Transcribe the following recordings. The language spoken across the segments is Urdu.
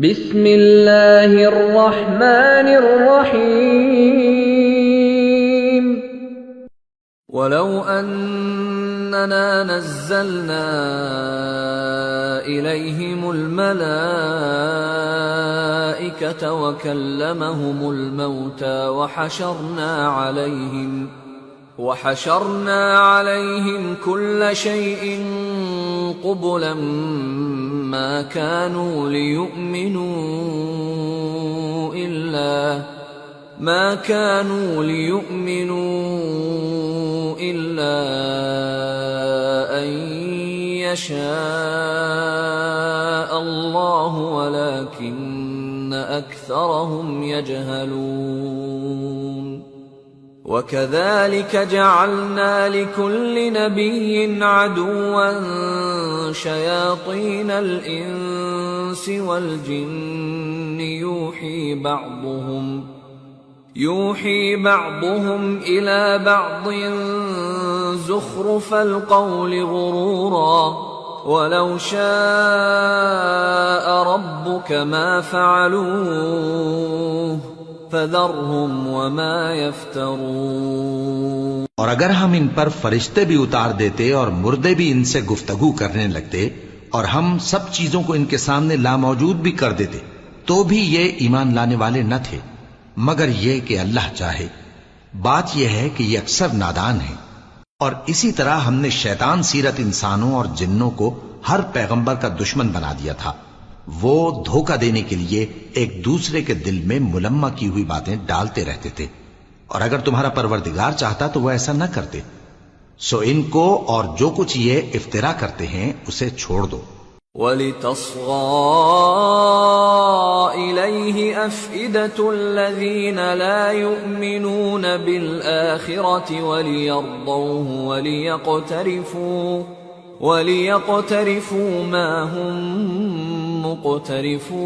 بسم اللہ الرحمن الرحیم ولو أننا نزلنا إليهم الملائكة وكلمهم الموتى وحشرنا عليهم كل شيء قبلا ما كانوا ليؤمنوا إلا أن يشاء الله ولكن أكثرهم يجهلون وكذلك جعلنا لكل نبي عدوا شياطين الإنس والجن يوحي بعضهم إلى بعض زخرف القول غرورا ولو شاء ربك ما فعلوه فذرهم وما يفترون۔ اور اگر ہم ان پر فرشتے بھی اتار دیتے اور مردے بھی ان سے گفتگو کرنے لگتے اور ہم سب چیزوں کو ان کے سامنے لاموجود بھی کر دیتے تو بھی یہ ایمان لانے والے نہ تھے مگر یہ کہ اللہ چاہے۔ بات یہ ہے کہ یہ اکثر نادان ہیں۔ اور اسی طرح ہم نے شیطان سیرت انسانوں اور جنوں کو ہر پیغمبر کا دشمن بنا دیا تھا۔ وہ دھوکہ دینے کے لیے ایک دوسرے کے دل میں ملمہ کی ہوئی باتیں ڈالتے رہتے تھے، اور اگر تمہارا پروردگار چاہتا تو وہ ایسا نہ کرتے۔ سو ان کو اور جو کچھ یہ افترا کرتے ہیں اسے چھوڑ دو۔ وَلِتَصْغَىٰ إِلَيْهِ أَفْئِدَةُ الَّذِينَ لَا يُؤْمِنُونَ بِالْآخِرَةِ وَلِيَرْضَوْهُ وَلِيَقْتَرِفُوا مَا هُمْ مُقْتَرِفُونَ۔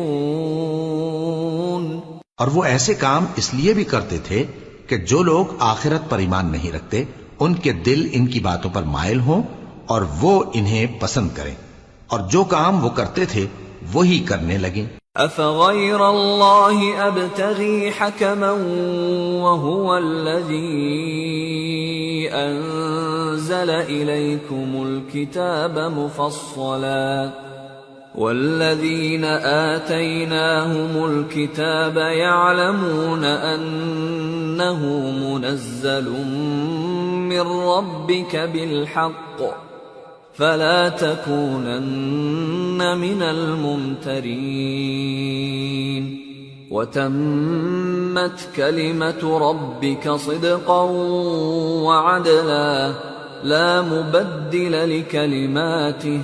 اور وہ ایسے کام اس لیے بھی کرتے تھے کہ جو لوگ آخرت پر ایمان نہیں رکھتے ان کے دل ان کی باتوں پر مائل ہوں اور وہ انہیں پسند کریں، اور جو کام وہ کرتے تھے وہی کرنے لگیں۔ أَفَغَيْرَ اللَّهِ أَبْتَغِي حَكَمًا وَهُوَ الَّذِي أَنزَلَ إِلَيْكُمُ الْكِتَابَ مُفَصَّلًا وَالَّذِينَ آتَيْنَاهُمُ الْكِتَابَ يَعْلَمُونَ أَنَّهُ مُنَزَّلٌ مِّن رَّبِّكَ بِالْحَقِّ فَلَا تَكُونَنَّ مِنَ الْمُمْتَرِينَ وَتَمَّتْ كَلِمَةُ رَبِّكَ صِدْقًا وَعَدْلًا لَا مُبَدِّلَ لِكَلِمَاتِهِ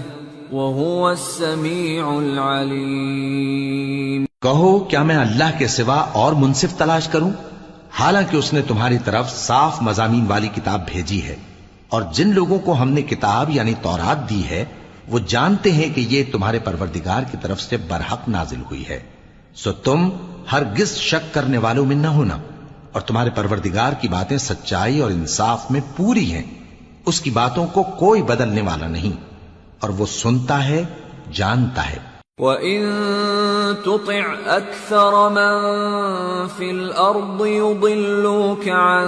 وَهُوَ السَّمِيعُ الْعَلِيمُ۔ کہو کیا میں اللہ کے سوا اور منصف تلاش کروں، حالانکہ اس نے تمہاری طرف صاف مضامین والی کتاب بھیجی ہے، اور جن لوگوں کو ہم نے کتاب یعنی تورات دی ہے وہ جانتے ہیں کہ یہ تمہارے پروردگار کی طرف سے برحق نازل ہوئی ہے، سو تم ہرگز شک کرنے والوں میں نہ ہونا، اور تمہارے پروردگار کی باتیں سچائی اور انصاف میں پوری ہیں، اس کی باتوں کو کوئی بدلنے والا نہیں، اور وہ سنتا ہے جانتا ہے۔ وَإِن تُطِعْ أَكْثَرَ مَن فِي الْأَرْضِ يُضِلُّوكَ عَن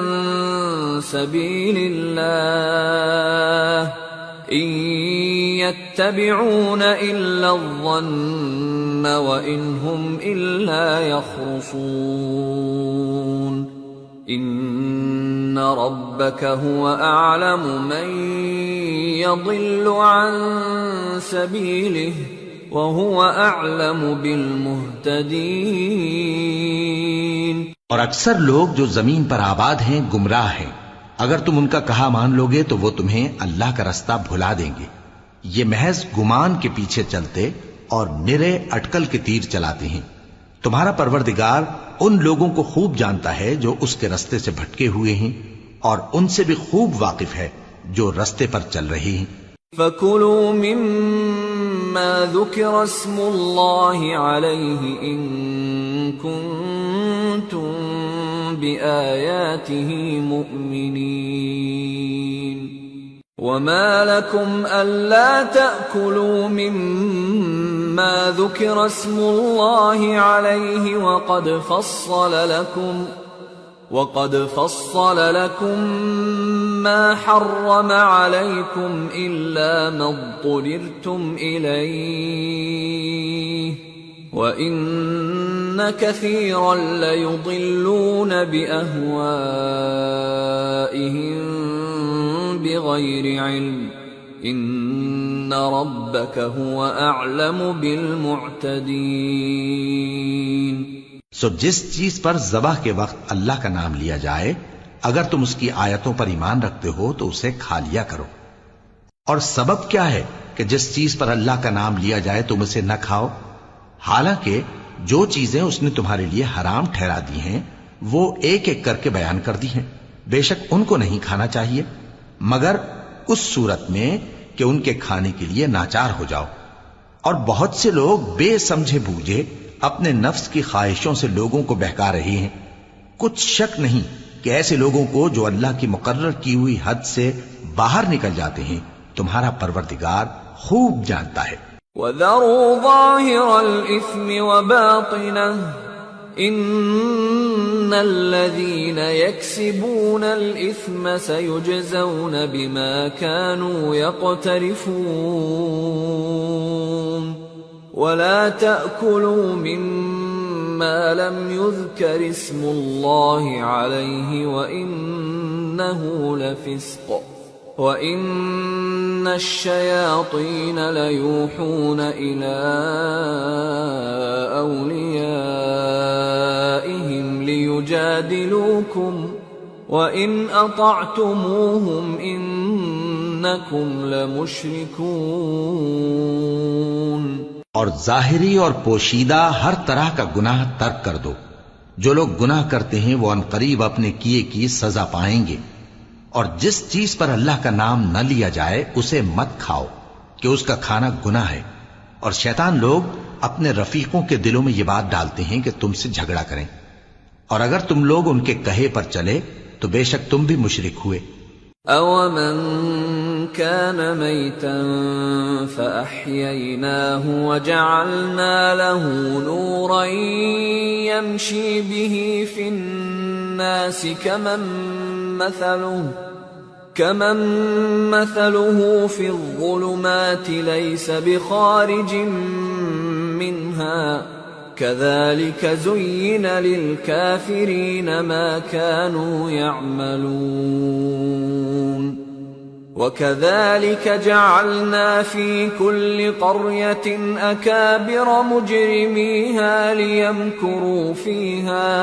سَبِيلِ اللَّهِ إِن يَتَّبِعُونَ إِلَّا الظَّنَّ وَإِنْ هُمْ إِلَّا يَخْرُصُونَ إِنَّ رَبَّكَ هُوَ أَعْلَمُ مَن يَضِلُّ عَن سَبِيلِهِ وَهُوَ أَعْلَمُ بِالْمُهْتَدِينَ۔ اور اکثر لوگ جو زمین پر آباد ہیں گمراہ ہیں، اگر تم ان کا کہا مان لوگے تو وہ تمہیں اللہ کا رستہ بھلا دیں گے۔ یہ محض گمان کے پیچھے چلتے اور نرے اٹکل کے تیر چلاتے ہیں۔ تمہارا پروردگار ان لوگوں کو خوب جانتا ہے جو اس کے رستے سے بھٹکے ہوئے ہیں، اور ان سے بھی خوب واقف ہے جو رستے پر چل رہے ہیں۔ فَكُلُوا مِمَّا ذُكِرَ اسْمُ اللَّهِ عَلَيْهِ إِن كُنتُم بِآيَاتِهِ مُؤْمِنِينَ وَمَا لَكُمْ أَلَّا تَأْكُلُوا مِمَّا ما ذكر اسم الله عليه وقد فصل لكم ما حرم عليكم إلا ما اضطررتم إليه وإن كثيرا ليضلون بأهوائهم بغير علم إن ربك هو أعلم بالمعتدين۔ سو جس چیز پر ذبح کے وقت اللہ کا نام لیا جائے اگر تم اس کی آیتوں پر ایمان رکھتے ہو تو اسے کھا لیا کرو۔ اور سبب کیا ہے کہ جس چیز پر اللہ کا نام لیا جائے تم اسے نہ کھاؤ؟ حالانکہ جو چیزیں اس نے تمہارے لیے حرام ٹھہرا دی ہیں وہ ایک ایک کر کے بیان کر دی ہیں، بے شک ان کو نہیں کھانا چاہیے مگر اس صورت میں کہ ان کے کھانے کے لیے ناچار ہو جاؤ۔ اور بہت سے لوگ بے سمجھے بوجھے اپنے نفس کی خواہشوں سے لوگوں کو بہکا رہے ہیں۔ کچھ شک نہیں کہ ایسے لوگوں کو جو اللہ کی مقرر کی ہوئی حد سے باہر نکل جاتے ہیں تمہارا پروردگار خوب جانتا ہے۔ وَذَرُوا ظَاهِرَ الْإِثْمِ وَبَاطِنَهُ إِنَّ الَّذِينَ يَكْسِبُونَ الْإِثْمَ سَيُجْزَوْنَ بِمَا كَانُوا يَقْتَرِفُونَ وَلَا تَأْكُلُوا مِمَّا لَمْ يُذْكَرِ اسْمُ اللَّهِ عَلَيْهِ وَإِنَّهُ لَفِسْقٌ وَإِنَّ الشَّيَاطِينَ لَيُوحُونَ إِلَىٰ أَوْلِيَائِهِمْ لِيُجَادِلُوكُمْ وَإِنْ أَطَعْتُمُوهُمْ إِنَّكُمْ لَمُشْرِكُونَ۔ اور ظاہری اور پوشیدہ ہر طرح کا گناہ ترک کر دو۔ جو لوگ گناہ کرتے ہیں وہ عنقریب اپنے کیے کی سزا پائیں گے۔ اور جس چیز پر اللہ کا نام نہ لیا جائے اسے مت کھاؤ کہ اس کا کھانا گناہ ہے۔ اور شیطان لوگ اپنے رفیقوں کے دلوں میں یہ بات ڈالتے ہیں کہ تم سے جھگڑا کریں، اور اگر تم لوگ ان کے کہے پر چلے تو بے شک تم بھی مشرک ہوئے۔ أَوَمَنْ كَانَ مَيْتًا فَأَحْيَيْنَاهُ وَجَعَلْنَا لَهُ نُورًا يَمْشِي بِهِ فِي النَّاسِ كَمَنْ مَثَلُهُ فِي الظُّلُمَاتِ لَيْسَ بِخَارِجٍ مِّنْهَا كَذَلِكَ زُيِّنَ لِلْكَافِرِينَ مَا كَانُوا يَعْمَلُونَ وَكَذَلِكَ جَعَلْنَا فِي كُلِّ قَرْيَةٍ أَكَابِرَ مُجْرِمِيهَا لِيَمْكُرُوا فِيهَا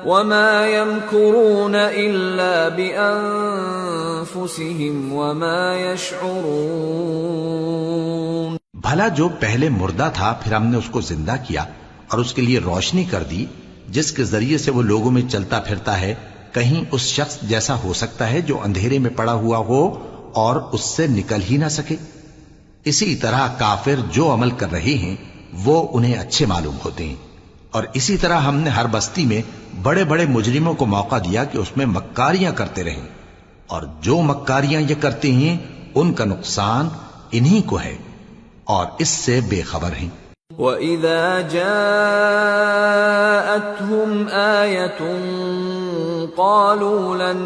وَمَا يَمْكُرُونَ إِلَّا بِأَنفُسِهِمْ وَمَا يَشْعُرُونَ۔ بھلا جو پہلے مردہ تھا پھر ہم نے اس کو زندہ کیا اور اس کے لیے روشنی کر دی جس کے ذریعے سے وہ لوگوں میں چلتا پھرتا ہے، کہیں اس شخص جیسا ہو سکتا ہے جو اندھیرے میں پڑا ہوا ہو اور اس سے نکل ہی نہ سکے؟ اسی طرح کافر جو عمل کر رہے ہیں وہ انہیں اچھے معلوم ہوتے ہیں۔ اور اسی طرح ہم نے ہر بستی میں بڑے بڑے مجرموں کو موقع دیا کہ اس میں مکاریاں کرتے رہیں، اور جو مکاریاں یہ کرتے ہیں ان کا نقصان انہی کو ہے اور اس سے بے خبر ہیں۔ وَإِذَا جَاءَتْهُمْ آيَةٌ قَالُوا لَن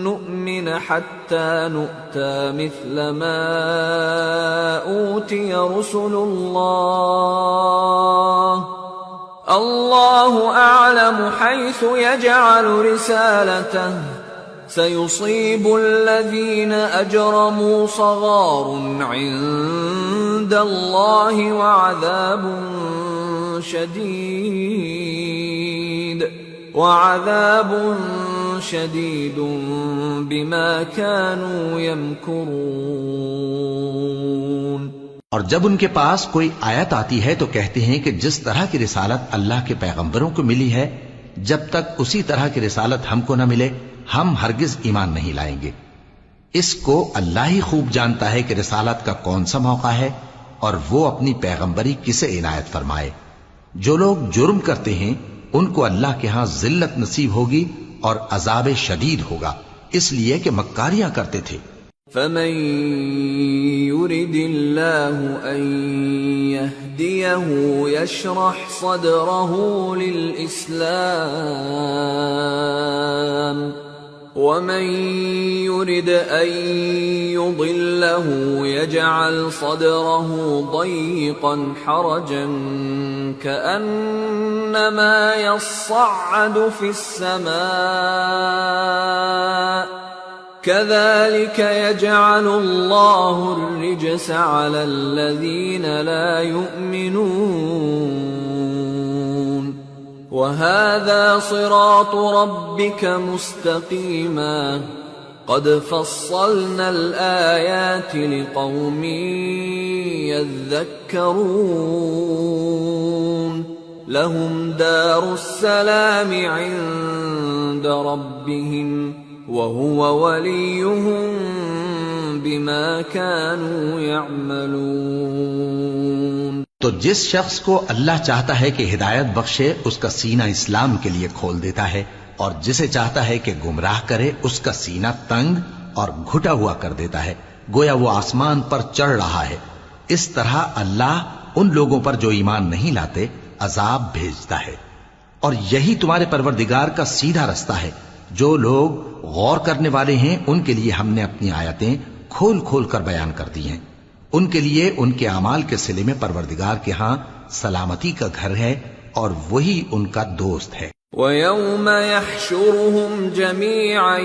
نُّؤْمِنَ حَتَّى نُؤْتَىٰ مِثْلَ مَا أُوتِيَ رُسُلُ اللَّهُ أَعْلَمُ حَيْثُ يَجْعَلُ رِسَالَتَهُ سَيُصِيبُ الَّذِينَ أَجْرَمُوا صَغَارٌ عِندَ اللَّهِ وَعَذَابٌ شَدِيدٌ بِمَا كَانُوا يَمْكُرُونَ۔ اور جب ان کے پاس کوئی آیت آتی ہے تو کہتے ہیں کہ جس طرح کی رسالت اللہ کے پیغمبروں کو ملی ہے جب تک اسی طرح کی رسالت ہم کو نہ ملے ہم ہرگز ایمان نہیں لائیں گے۔ اس کو اللہ ہی خوب جانتا ہے کہ رسالت کا کون سا موقع ہے اور وہ اپنی پیغمبری کسے عنایت فرمائے۔ جو لوگ جرم کرتے ہیں ان کو اللہ کے ہاں ذلت نصیب ہوگی اور عذاب شدید ہوگا، اس لیے کہ مکاریاں کرتے تھے۔ فَمَن يُرِدِ اللَّهُ أَن يهديه يشرح صدره للإسلام ومن يرد أن يضله يجعل صدره ضيقا حرجا كأنما يصعد في السماء كذلك يجعل الله الرجس على الذين لا يؤمنون وهذا صراط ربك مستقيما قد فصلنا الآيات لقوم يذكرون لهم دار السلام عند ربهم وهو وليهم بما كانوا يعملون۔ تو جس شخص کو اللہ چاہتا ہے کہ ہدایت بخشے اس کا سینہ اسلام کے لیے کھول دیتا ہے، اور جسے چاہتا ہے کہ گمراہ کرے اس کا سینہ تنگ اور گھٹا ہوا کر دیتا ہے، گویا وہ آسمان پر چڑھ رہا ہے۔ اس طرح اللہ ان لوگوں پر جو ایمان نہیں لاتے عذاب بھیجتا ہے، اور یہی تمہارے پروردگار کا سیدھا رستہ ہے۔ جو لوگ غور کرنے والے ہیں ان کے لیے ہم نے اپنی آیتیں کھول کھول کر بیان کر دی ہیں، ان کے لیے ان کے اعمال کے صلے میں پروردگار کے ہاں سلامتی کا گھر ہے اور وہی ان کا دوست ہے۔ وَيَوْمَ يَحْشُرُهُمْ جَمِيعًا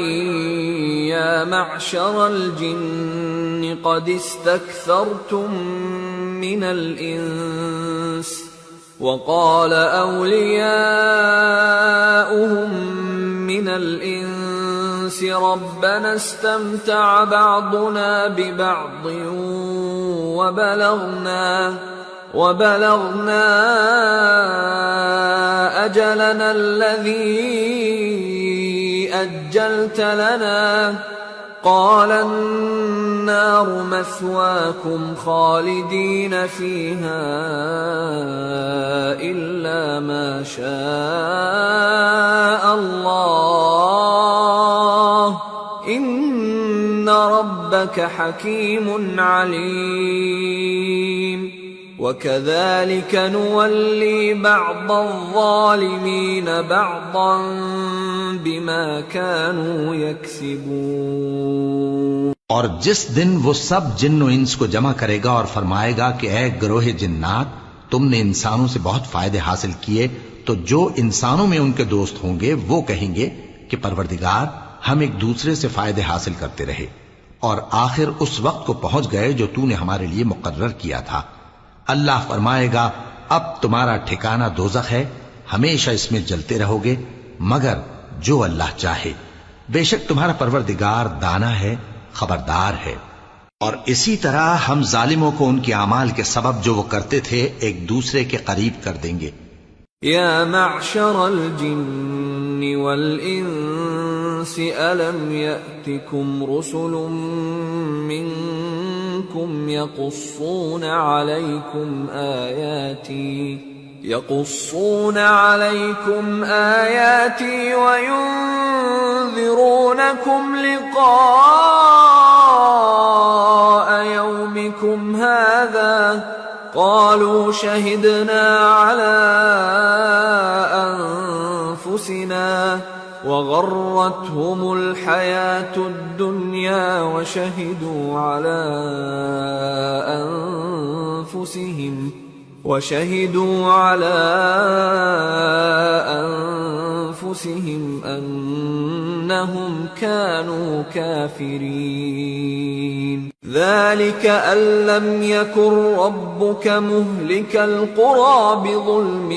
يَا مَعْشَرَ الْجِنِّ قَدِ اسْتَكْثَرْتُمْ مِنَ الْإِنسِ وَقَالَ أَوْلِيَاؤُهُمْ مِنَ الْإِنسِ رَبَّنَا اسْتَمْتَعَ بَعْضُنَا بِبَعْضٍ وَبَلَغْنَا أَجَلَنَا الَّذِي أَجَّلْتَ لَنَا قَالَ النَّارُ مَثْوَاكُمْ خَالِدِينَ فِيهَا إِلَّا مَا شَاءَ اللَّهُ إِنَّ رَبَّكَ حَكِيمٌ عَلِيمٌ وَكَذَلِكَ نُوَلِّي بَعْضَ الظَّالِمِينَ بَعْضًا بِمَا كَانُوا يَكْسِبُونَ۔ اور جس دن وہ سب جن و انس کو جمع کرے گا اور فرمائے گا کہ اے گروہ جنات، تم نے انسانوں سے بہت فائدے حاصل کیے، تو جو انسانوں میں ان کے دوست ہوں گے وہ کہیں گے کہ پروردگار ہم ایک دوسرے سے فائدے حاصل کرتے رہے، اور آخر اس وقت کو پہنچ گئے جو تو نے ہمارے لیے مقرر کیا تھا۔ اللہ فرمائے گا اب تمہارا ٹھکانہ دوزخ ہے، ہمیشہ اس میں جلتے رہو گے مگر جو اللہ چاہے، بے شک تمہارا پروردگار دانا ہے، خبردار ہے۔ اور اسی طرح ہم ظالموں کو ان کے اعمال کے سبب جو وہ کرتے تھے ایک دوسرے کے قریب کر دیں گے۔ یا معشر الجن والانس الم یأتکم رسل منکم یقصون علیکم آیاتی وینذرونکم لقاء یومکم هذا قالوا شهدنا على أنفسنا وغرتهم الحياة الدنيا وشهدوا على أنفسهم أنهم كانوا كافرين ذلك أن لم يكن ربك مهلك القرى بظلم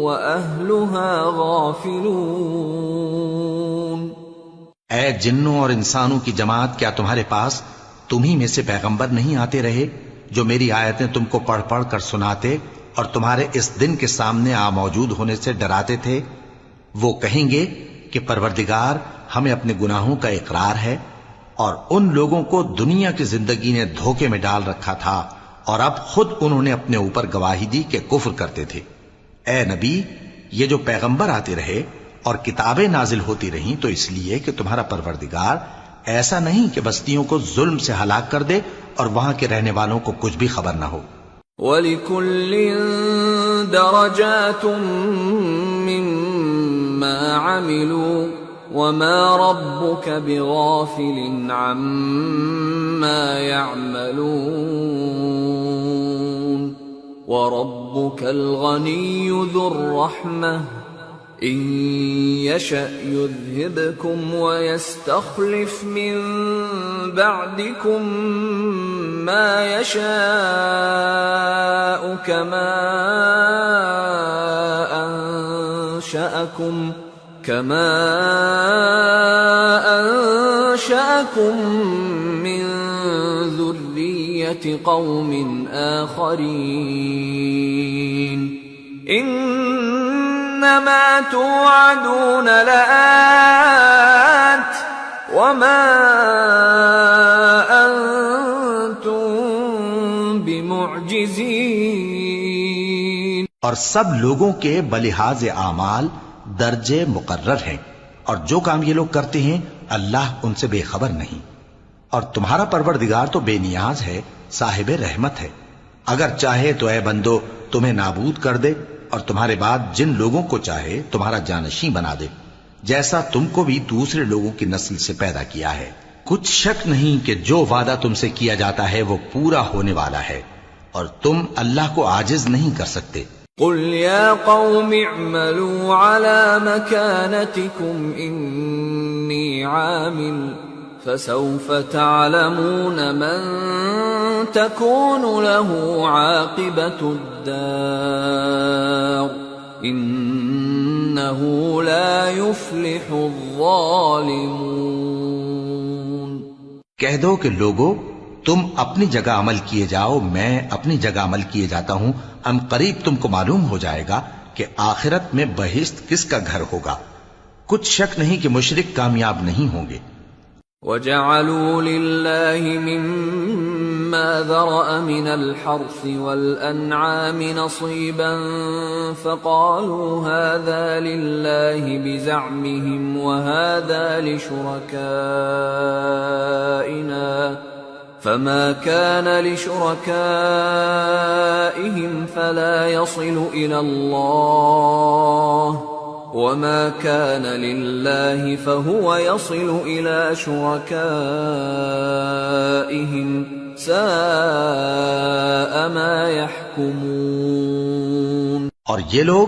وأهلها غافلون۔ اے جنوں اور انسانوں کی جماعت، کیا تمہارے پاس تمہیں میں سے پیغمبر نہیں آتے رہے جو میری آیتیں تم کو پڑھ پڑھ کر سناتے اور تمہارے اس دن کے سامنے موجود ہونے سے ڈراتے تھے؟ وہ کہیں گے کہ پروردگار ہمیں اپنے گناہوں کا اقرار ہے، اور ان لوگوں کو دنیا کی زندگی نے دھوکے میں ڈال رکھا تھا اور اب خود انہوں نے اپنے اوپر گواہی دی کہ کفر کرتے تھے۔ اے نبی، یہ جو پیغمبر آتے رہے اور کتابیں نازل ہوتی رہیں تو اس لیے کہ تمہارا پروردگار ایسا نہیں کہ بستیوں کو ظلم سے ہلاک کر دے اور وہاں کے رہنے والوں کو کچھ بھی خبر نہ ہو۔ وَلِكُلٍّ دَرَجَاتٌ مِّمَّا عَمِلُوا وَمَا رَبُّكَ بِغَافِلٍ عَمَّا يَعْمَلُونَ وَرَبُّكَ الْغَنِيُّ ذُو الرَّحْمَةِ إِن يَشَأْ يُذْهِبْكُمْ وَيَسْتَخْلِفْ مِن بَعْدِكُم مَّا يَشَاءُ كَمَا أَنشَأَكُم مِّن ذُرِّيَّةِ قَوْمٍ آخَرِينَ إِنَّمَا تُوعَدُونَ لَآتٍ وَمَا أَنتُم بِمُعْجِزِينَ۔ اور سب لوگوں کے بلحاظ اعمال درجے مقرر ہیں، اور جو کام یہ لوگ کرتے ہیں اللہ ان سے بے خبر نہیں۔ اور تمہارا پروردگار تو بے نیاز ہے، صاحب رحمت ہے۔ اگر چاہے تو اے بندو تمہیں نابود کر دے، اور تمہارے بعد جن لوگوں کو چاہے تمہارا جانشین بنا دے، جیسا تم کو بھی دوسرے لوگوں کی نسل سے پیدا کیا ہے۔ کچھ شک نہیں کہ جو وعدہ تم سے کیا جاتا ہے وہ پورا ہونے والا ہے، اور تم اللہ کو عاجز نہیں کر سکتے۔ قل يا قوم اعملوا على مكانتكم إني عامل فسوف تعلمون من تكون له عاقبة الدار إنه لا يفلح الظالمون۔ کہہ دو کہ لوگو تم اپنی جگہ عمل کیے جاؤ، میں اپنی جگہ عمل کیے جاتا ہوں، ان قریب تم کو معلوم ہو جائے گا کہ آخرت میں بہشت کس کا گھر ہوگا۔ کچھ شک نہیں کہ مشرک کامیاب نہیں ہوں گے۔ وَجَعَلُوا لِلَّهِ مِمَّا ذَرَأَ مِنَ الْحَرْثِ وَالْأَنْعَامِ نَصِيبًا فَقَالُوا هَذَا لِلَّهِ بِزَعْمِهِمْ وَهَذَا لِشُرَكَائِنَا فَمَا كَانَ لِشُرَكَائِهِمْ فَلَا يَصِلُ إِلَى اللَّهِ وَمَا كَانَ لِلَّهِ فَهُوَ يَصِلُ إِلَى شُرَكَائِهِمْ سَاءَ مَا يَحْكُمُونَ۔ اور یہ لوگ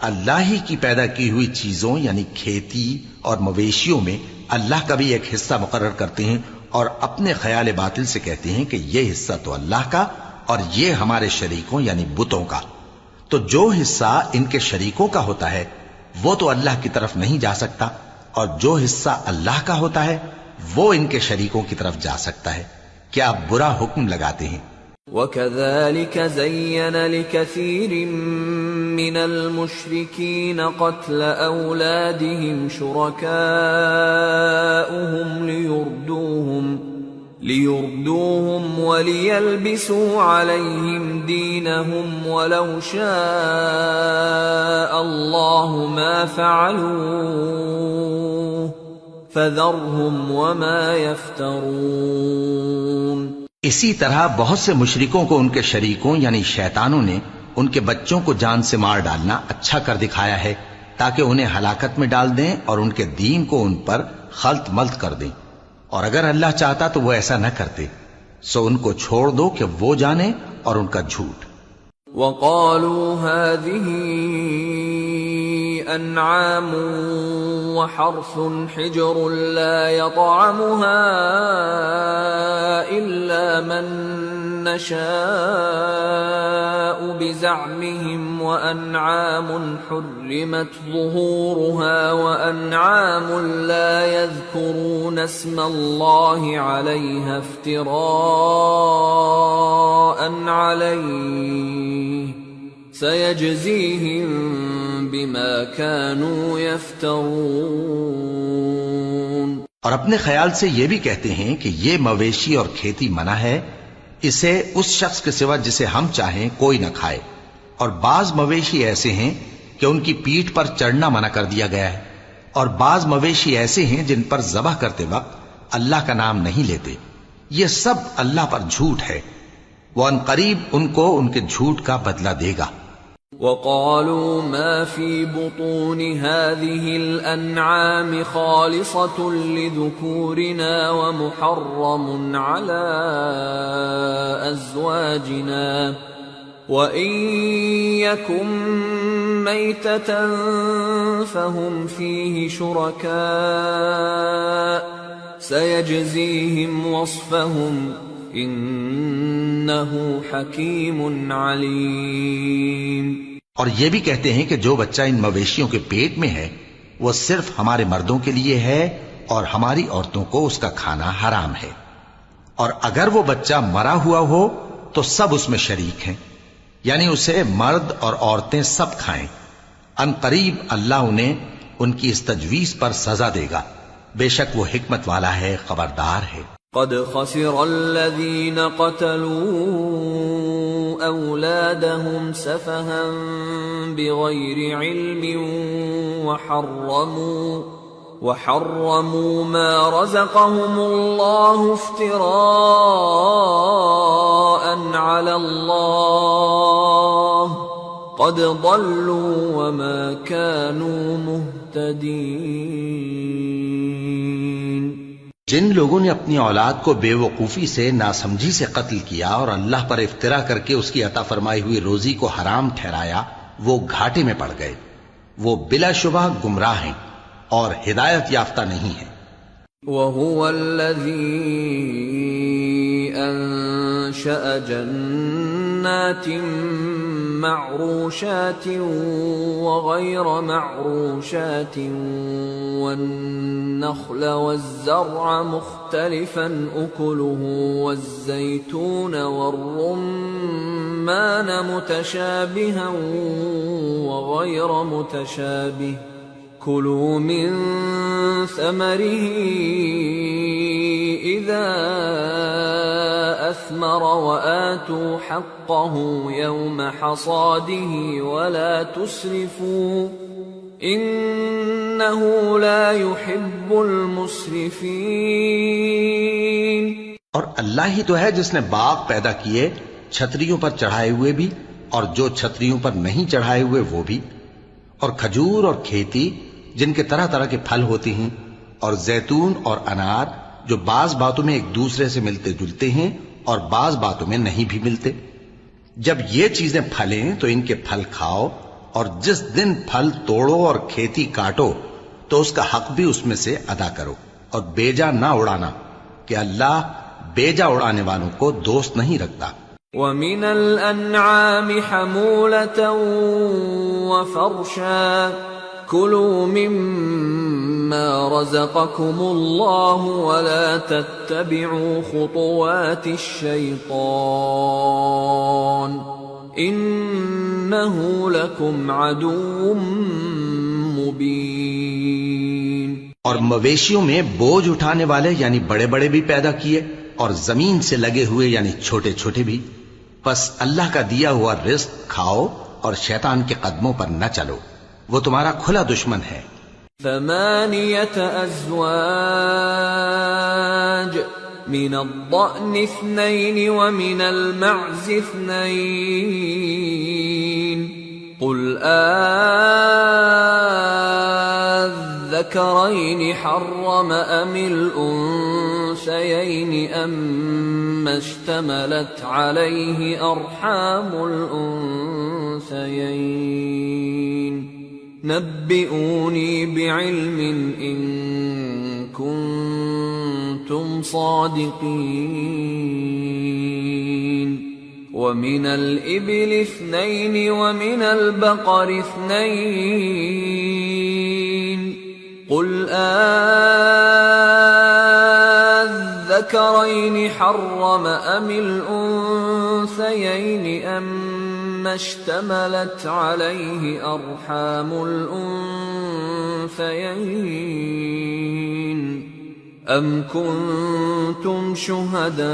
اللہ ہی کی پیدا کی ہوئی چیزوں یعنی کھیتی اور مویشیوں میں اللہ کا بھی ایک حصہ مقرر کرتے ہیں، اور اپنے خیال باطل سے کہتے ہیں کہ یہ حصہ تو اللہ کا اور یہ ہمارے شریکوں یعنی بتوں کا۔ تو جو حصہ ان کے شریکوں کا ہوتا ہے وہ تو اللہ کی طرف نہیں جا سکتا، اور جو حصہ اللہ کا ہوتا ہے وہ ان کے شریکوں کی طرف جا سکتا ہے۔ کیا برا حکم لگاتے ہیں۔ وَكَذَلِكَ زَيَّنَ لِكَثِيرٍ مِّنَ الْمُشْرِكِينَ قَتْلَ أَوْلَادِهِمْ شُرَكَاؤُهُمْ لِيُرْدُوهُمْ وَلِيَلْبِسُوا عَلَيْهِمْ دِينَهُمْ وَلَوْ شَاءَ اللَّهُ مَا فَعَلُوهُ فَذَرْهُمْ وَمَا يَفْتَرُونَ۔ اسی طرح بہت سے مشرکوں کو ان کے شریکوں یعنی شیطانوں نے ان کے بچوں کو جان سے مار ڈالنا اچھا کر دکھایا ہے، تاکہ انہیں ہلاکت میں ڈال دیں اور ان کے دین کو ان پر خلط ملط کر دیں، اور اگر اللہ چاہتا تو وہ ایسا نہ کرتے۔ سو ان کو چھوڑ دو کہ وہ جانے اور ان کا جھوٹ۔ وَقَالُوا هَذِهِ أَنْعَامٌ وَحَرْثٌ حِجْرٌ لَا يَطْعَمُهَا إِلَّا مَن نَّشَاءُ بِزَعْمِهِمْ وَأَنْعَامٌ حُرِّمَتْ ظُهُورُهَا وَأَنْعَامٌ لَا يَذْكُرُونَ اسْمَ اللَّهِ عَلَيْهَا افْتِرَاءً عَلَيْهِ سَيَجْزِيهِمْ بِمَا كَانُوا يَفْتَرُونَ۔ اور اپنے خیال سے یہ بھی کہتے ہیں کہ یہ مویشی اور کھیتی منع ہے، اسے اس شخص کے سوا جسے ہم چاہیں کوئی نہ کھائے، اور بعض مویشی ایسے ہیں کہ ان کی پیٹھ پر چڑھنا منع کر دیا گیا ہے، اور بعض مویشی ایسے ہیں جن پر ذبح کرتے وقت اللہ کا نام نہیں لیتے۔ یہ سب اللہ پر جھوٹ ہے، وہ ان قریب ان کو ان کے جھوٹ کا بدلہ دے گا۔ وقالوا ما في بطون هذه الأنعام خالصة لذكورنا ومحرم على أزواجنا وإن يكن ميتة فهم فيه شركاء سيجزيهم وصفهم إنه حكيم عليم۔ اور یہ بھی کہتے ہیں کہ جو بچہ ان مویشیوں کے پیٹ میں ہے وہ صرف ہمارے مردوں کے لیے ہے اور ہماری عورتوں کو اس کا کھانا حرام ہے، اور اگر وہ بچہ مرا ہوا ہو تو سب اس میں شریک ہیں، یعنی اسے مرد اور عورتیں سب کھائیں۔ ان قریب اللہ انہیں ان کی اس تجویز پر سزا دے گا، بے شک وہ حکمت والا ہے، خبردار ہے۔ قد خسر الذين قتلوا أولادهم سفها بغير علم وحرموا ما رزقهم الله افتراء على الله قد ضلوا وما كانوا مهتدين۔ جن لوگوں نے اپنی اولاد کو بے وقوفی سے، ناسمجھی سے قتل کیا اور اللہ پر افترا کر کے اس کی عطا فرمائی ہوئی روزی کو حرام ٹھہرایا، وہ گھاٹے میں پڑ گئے، وہ بلا شبہ گمراہ ہیں اور ہدایت یافتہ نہیں ہیں۔ وَهُوَ الَّذِي أَنشَأَ جَنَّاتٍ مَّعْرُوشَاتٍ وَغَيْرَ مَعْرُوشَاتٍ وَالنَّخْلَ وَالزَّرْعَ مُخْتَلِفًا أُكُلُهُ وَالزَّيْتُونَ وَالرُّمَّانَ مُتَشَابِهًا وَغَيْرَ مُتَشَابِهٍ كُلُوا مِن ثَمَرِهِ إِذَا أَثْمَرَ وَآتُوا حَقَّهُ يَوْمَ حَصَادِهِ وَلَا تُسْرِفُوا إِنَّهُ لَا يُحِبُّ الْمُسْرِفِينَ۔ اور اللہ ہی تو ہے جس نے باغ پیدا کیے، چھتریوں پر چڑھائے ہوئے بھی اور جو چھتریوں پر نہیں چڑھائے ہوئے وہ بھی، اور کھجور اور کھیتی جن کے طرح طرح کے پھل ہوتے ہیں، اور زیتون اور انار جو بعض باتوں میں ایک دوسرے سے ملتے جلتے ہیں اور بعض باتوں میں نہیں بھی ملتے۔ جب یہ چیزیں پھلیں تو ان کے پھل کھاؤ، اور جس دن پھل توڑو اور کھیتی کاٹو تو اس کا حق بھی اس میں سے ادا کرو، اور بیجا نہ اڑانا کہ اللہ بیجا اڑانے والوں کو دوست نہیں رکھتا۔ وَمِنَ الْأَنْعَامِ حَمُولَةً وَفَرْشًا كُلُوا مِمَّا رَزَقَكُمُ اللَّهُ وَلَا تَتَّبِعُوا خُطُوَاتِ الشَّيْطَانِ إِنَّهُ لَكُمْ عَدُوٌّ مُبِينٌ۔ اور مویشیوں میں بوجھ اٹھانے والے یعنی بڑے بڑے بھی پیدا کیے، اور زمین سے لگے ہوئے یعنی چھوٹے چھوٹے بھی، پس اللہ کا دیا ہوا رزق کھاؤ اور شیطان کے قدموں پر نہ چلو، وہ تمہارا کھلا دشمن ہے۔ 8 أزواج من الضأن 2 ومن المعز 2 قل الذكرين حرم أم الأنثيين أما اشتملت عليه أرحام الأنثيين نبئوني بعلم إن كنتم صادقين۔ ومن الإبل 2 ومن البقر 2 قل الذكرين حرم أم الأنثيين أما اشتملت عليه أرحام الأنثيين أم كنتم شهداء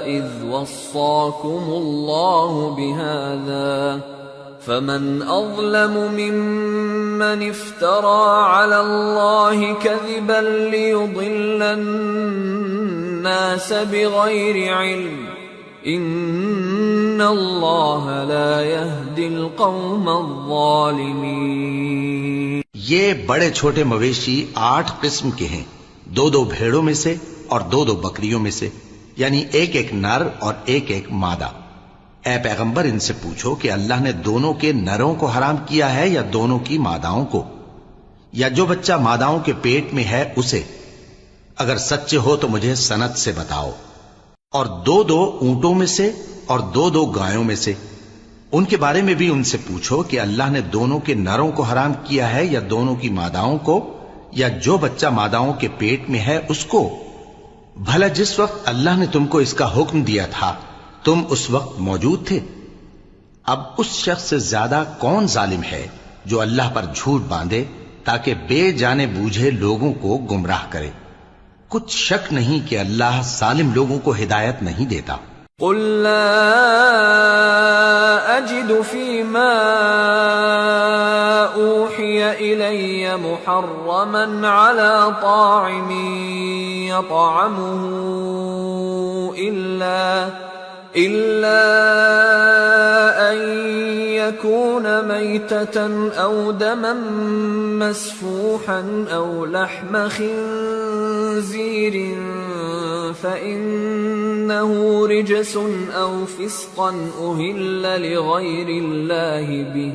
إذ وصاكم الله بهذا فمن أظلم ممن افترى على الله كذبا ليضل الناس بغير علم ان اللہ لا يهدي القوم الظالمین۔ یہ بڑے چھوٹے مویشی 8 قسم کے ہیں، 2 بھیڑوں میں سے اور 2 بکریوں میں سے، یعنی ایک نر اور ایک مادہ۔ اے پیغمبر ان سے پوچھو کہ اللہ نے دونوں کے نروں کو حرام کیا ہے یا دونوں کی ماداؤں کو، یا جو بچہ ماداؤں کے پیٹ میں ہے اسے؟ اگر سچے ہو تو مجھے سند سے بتاؤ۔ اور 2 اونٹوں میں سے اور 2 گایوں میں سے، ان کے بارے میں بھی ان سے پوچھو کہ اللہ نے دونوں کے نروں کو حرام کیا ہے یا دونوں کی ماداؤں کو، یا جو بچہ ماداؤں کے پیٹ میں ہے اس کو؟ بھلا جس وقت اللہ نے تم کو اس کا حکم دیا تھا تم اس وقت موجود تھے؟ اب اس شخص سے زیادہ کون ظالم ہے جو اللہ پر جھوٹ باندھے تاکہ بے جانے بوجھے لوگوں کو گمراہ کرے؟ کچھ شک نہیں کہ اللہ ظالم لوگوں کو ہدایت نہیں دیتا۔ قل لا اجد فيما اوحي الي محرما على طاعم يطعمه إلا أن يكون ميتة أو دما مسفوحا أو لحم خنزير فإنه رجس أو فسقا أهل لغير الله به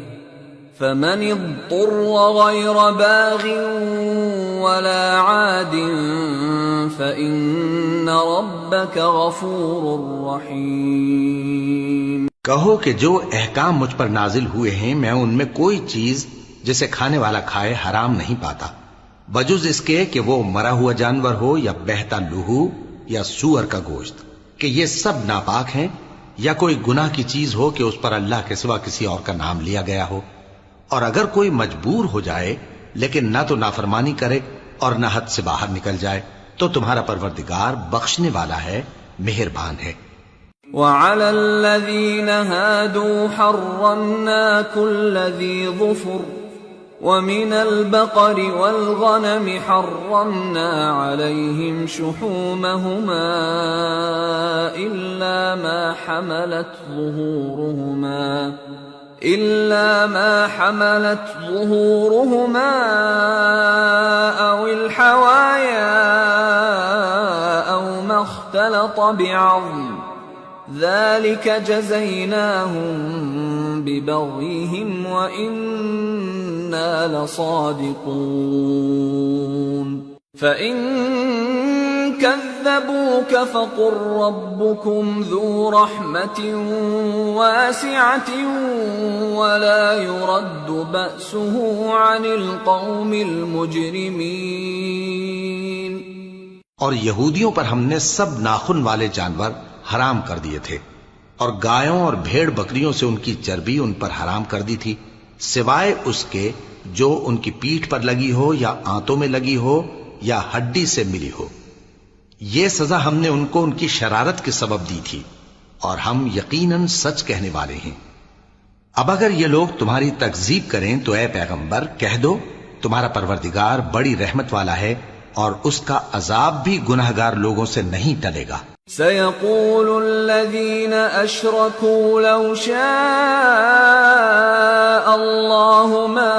فمن اضطر غير باغ ولا عاد فإن ربك غفور رحيم۔ کہو کہ جو احکام مجھ پر نازل ہوئے ہیں میں ان میں کوئی چیز جسے کھانے والا کھائے حرام نہیں پاتا، بجز اس کے کہ وہ مرا ہوا جانور ہو یا بہتا لہو یا سور کا گوشت، کہ یہ سب ناپاک ہیں، یا کوئی گناہ کی چیز ہو کہ اس پر اللہ کے سوا کسی اور کا نام لیا گیا ہو۔ اور اگر کوئی مجبور ہو جائے لیکن نہ تو نافرمانی کرے اور نہ حد سے باہر نکل جائے تو تمہارا پروردگار بخشنے والا ہے، مہربان ہے۔ وعلى الذين هادوا حرمنا كل ذي ظفر ومن البقر والغنم حرمنا عليهم شحومهما إلا ما حملت ظهورهما أو الحوايا أو ما اختلط بعظم ذلك جزيناهم ببغيهم وإنا لصادقون فإن كذبوك فقل ربكم ذو رحمة واسعة ولا يرد بأسه عن القوم المجرمين۔ اور یہودیوں پر ہم نے سب ناخن والے جانور حرام کر دیے تھے، اور گایوں اور بھیڑ بکریوں سے ان کی چربی ان پر حرام کر دی تھی، سوائے اس کے جو ان کی پیٹھ پر لگی ہو یا آنتوں میں لگی ہو یا ہڈی سے ملی ہو۔ یہ سزا ہم نے ان کو ان کی شرارت کے سبب دی تھی، اور ہم یقیناً سچ کہنے والے ہیں۔ اب اگر یہ لوگ تمہاری تکذیب کریں تو اے پیغمبر کہہ دو تمہارا پروردگار بڑی رحمت والا ہے اور اس کا عذاب بھی گناہگار لوگوں سے نہیں ٹلے گا۔ سيقول الذين أشركوا لو شاء الله ما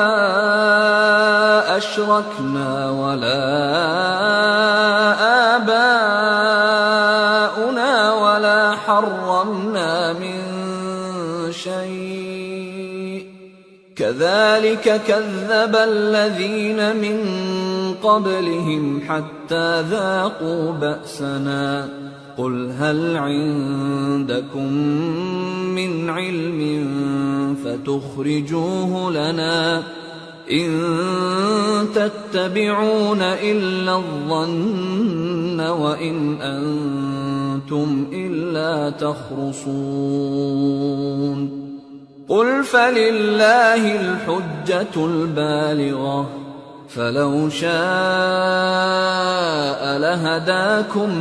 أشركنا ولا آباؤنا ولا حرمنا من شيء كذلك كذب الذين من قبلهم حتى ذاقوا بأسنا قل هل عندكم من علم فتخرجوه لنا إن تتبعون إلا الظن وإن أنتم إلا تخرصون قل فلله الحجة البالغة فلو شاء لهداكم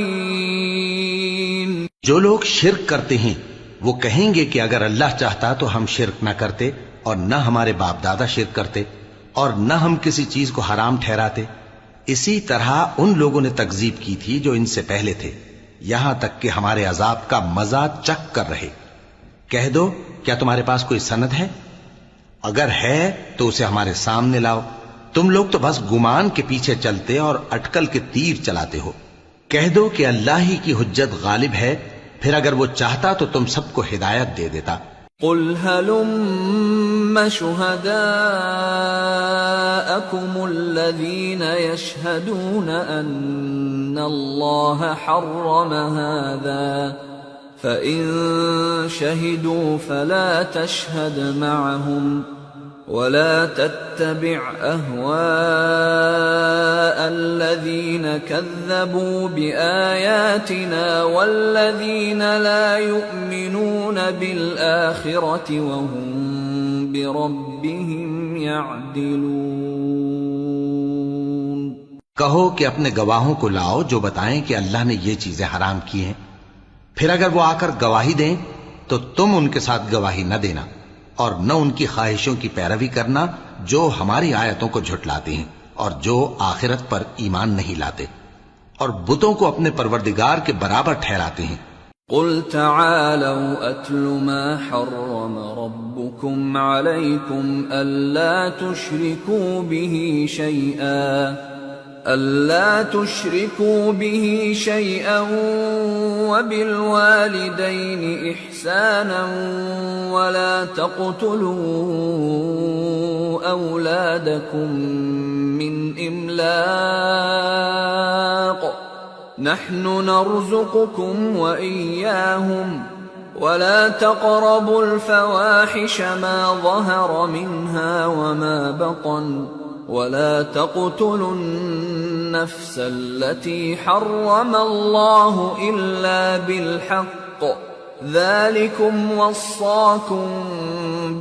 اجمعین۔ جو لوگ شرک کرتے ہیں وہ کہیں گے کہ اگر اللہ چاہتا تو ہم شرک نہ کرتے اور نہ ہمارے باپ دادا شرک کرتے اور نہ ہم کسی چیز کو حرام ٹھہراتے۔ اسی طرح ان لوگوں نے تکذیب کی تھی جو ان سے پہلے تھے، یہاں تک کہ ہمارے عذاب کا مزہ چکھ کر رہے۔ کہہ دو کیا تمہارے پاس کوئی سند ہے؟ اگر ہے تو اسے ہمارے سامنے لاؤ۔ تم لوگ تو بس گمان کے پیچھے چلتے اور اٹکل کے تیر چلاتے ہو۔ کہہ دو کہ اللہ ہی کی حجت غالب ہے، پھر اگر وہ چاہتا تو تم سب کو ہدایت دے دیتا۔ قل هلم شهداءكم الذين يشهدون أن الله حرم هذا فإن شهدوا فلا تشهد معهم ولا تتبع أهواء الذين كذبوا بآياتنا والذين لا يؤمنون بالآخرة وهم بربهم يعدلون۔ کہو کہ اپنے گواہوں کو لاؤ جو بتائیں کہ اللہ نے یہ چیزیں حرام کی ہیں، پھر اگر وہ آ کر گواہی دیں تو تم ان کے ساتھ گواہی نہ دینا اور نہ ان کی خواہشوں کی پیروی کرنا جو ہماری آیتوں کو جھٹلاتے ہیں اور جو آخرت پر ایمان نہیں لاتے اور بتوں کو اپنے پروردگار کے برابر ٹھہراتے ہیں۔ قل تعالوا اتل ما حرم ربكم عليكم ألا تشركوا به شيئا وبالوالدين إحسانا ولا تقتلوا أولادكم من إملاق نحن نرزقكم وإياهم ولا تقربوا الفواحش ما ظهر منها وما بطن ولا تقتلوا النفس التي حرم الله إلا بالحق ذلكم وصاكم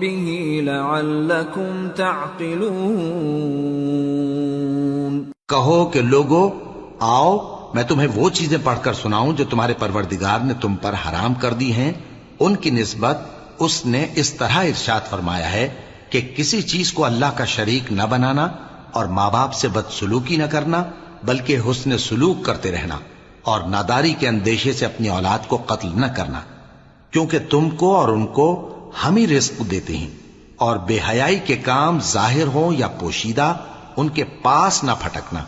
به لعلكم تعقلون۔ کہو کہ لوگو آؤ میں تمہیں وہ چیزیں پڑھ کر سناؤں جو تمہارے پروردگار نے تم پر حرام کر دی ہیں۔ ان کی نسبت اس نے اس طرح ارشاد فرمایا ہے کہ کسی چیز کو اللہ کا شریک نہ بنانا اور ماں باپ سے بدسلوکی نہ کرنا بلکہ حسن سلوک کرتے رہنا اور ناداری کے اندیشے سے اپنی اولاد کو قتل نہ کرنا، کیونکہ تم کو اور ان کو ہم ہی رزق دیتے ہیں، اور بے حیائی کے کام ظاہر ہوں یا پوشیدہ ان کے پاس نہ پھٹکنا،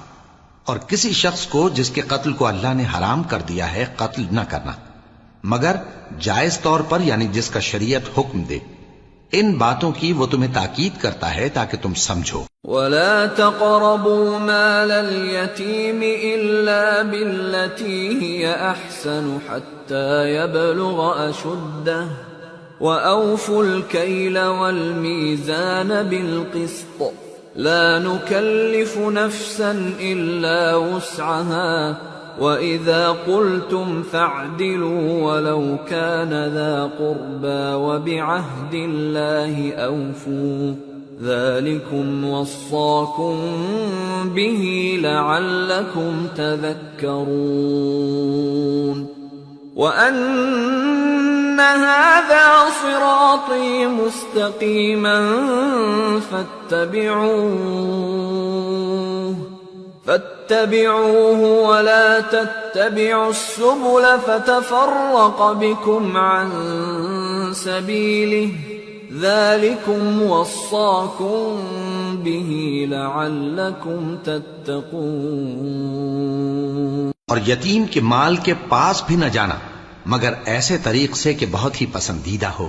اور کسی شخص کو جس کے قتل کو اللہ نے حرام کر دیا ہے قتل نہ کرنا مگر جائز طور پر، یعنی جس کا شریعت حکم دے۔ ان باتوں کی وہ تمہیں تاکید کرتا ہے تاکہ تم سمجھو۔ ولا تقربوا مال اليتيم إلا بالتي هي أحسن حتى يبلغ أشده وأوفوا الكيل والميزان بالقسط لا نكلف نفسا إلا وسعها وَإِذَا قُلْتُمْ فَاعْدِلُوا وَلَوْ كَانَ ذَا قُرْبَى وَبِعَهْدِ اللَّهِ أَوْفُوا ذَلِكُمْ وَصَّاكُمْ بِهِ لَعَلَّكُمْ تَذَكَّرُونَ وَأَنَّ هَذَا صِرَاطِي مُسْتَقِيمًا فاتبعوه ولا تتبعوا السبل فتفرق بكم عن سبيله ذلكم وصاكم به لعلكم تتقون۔ اور یتیم کے مال کے پاس بھی نہ جانا مگر ایسے طریق سے کہ بہت ہی پسندیدہ ہو،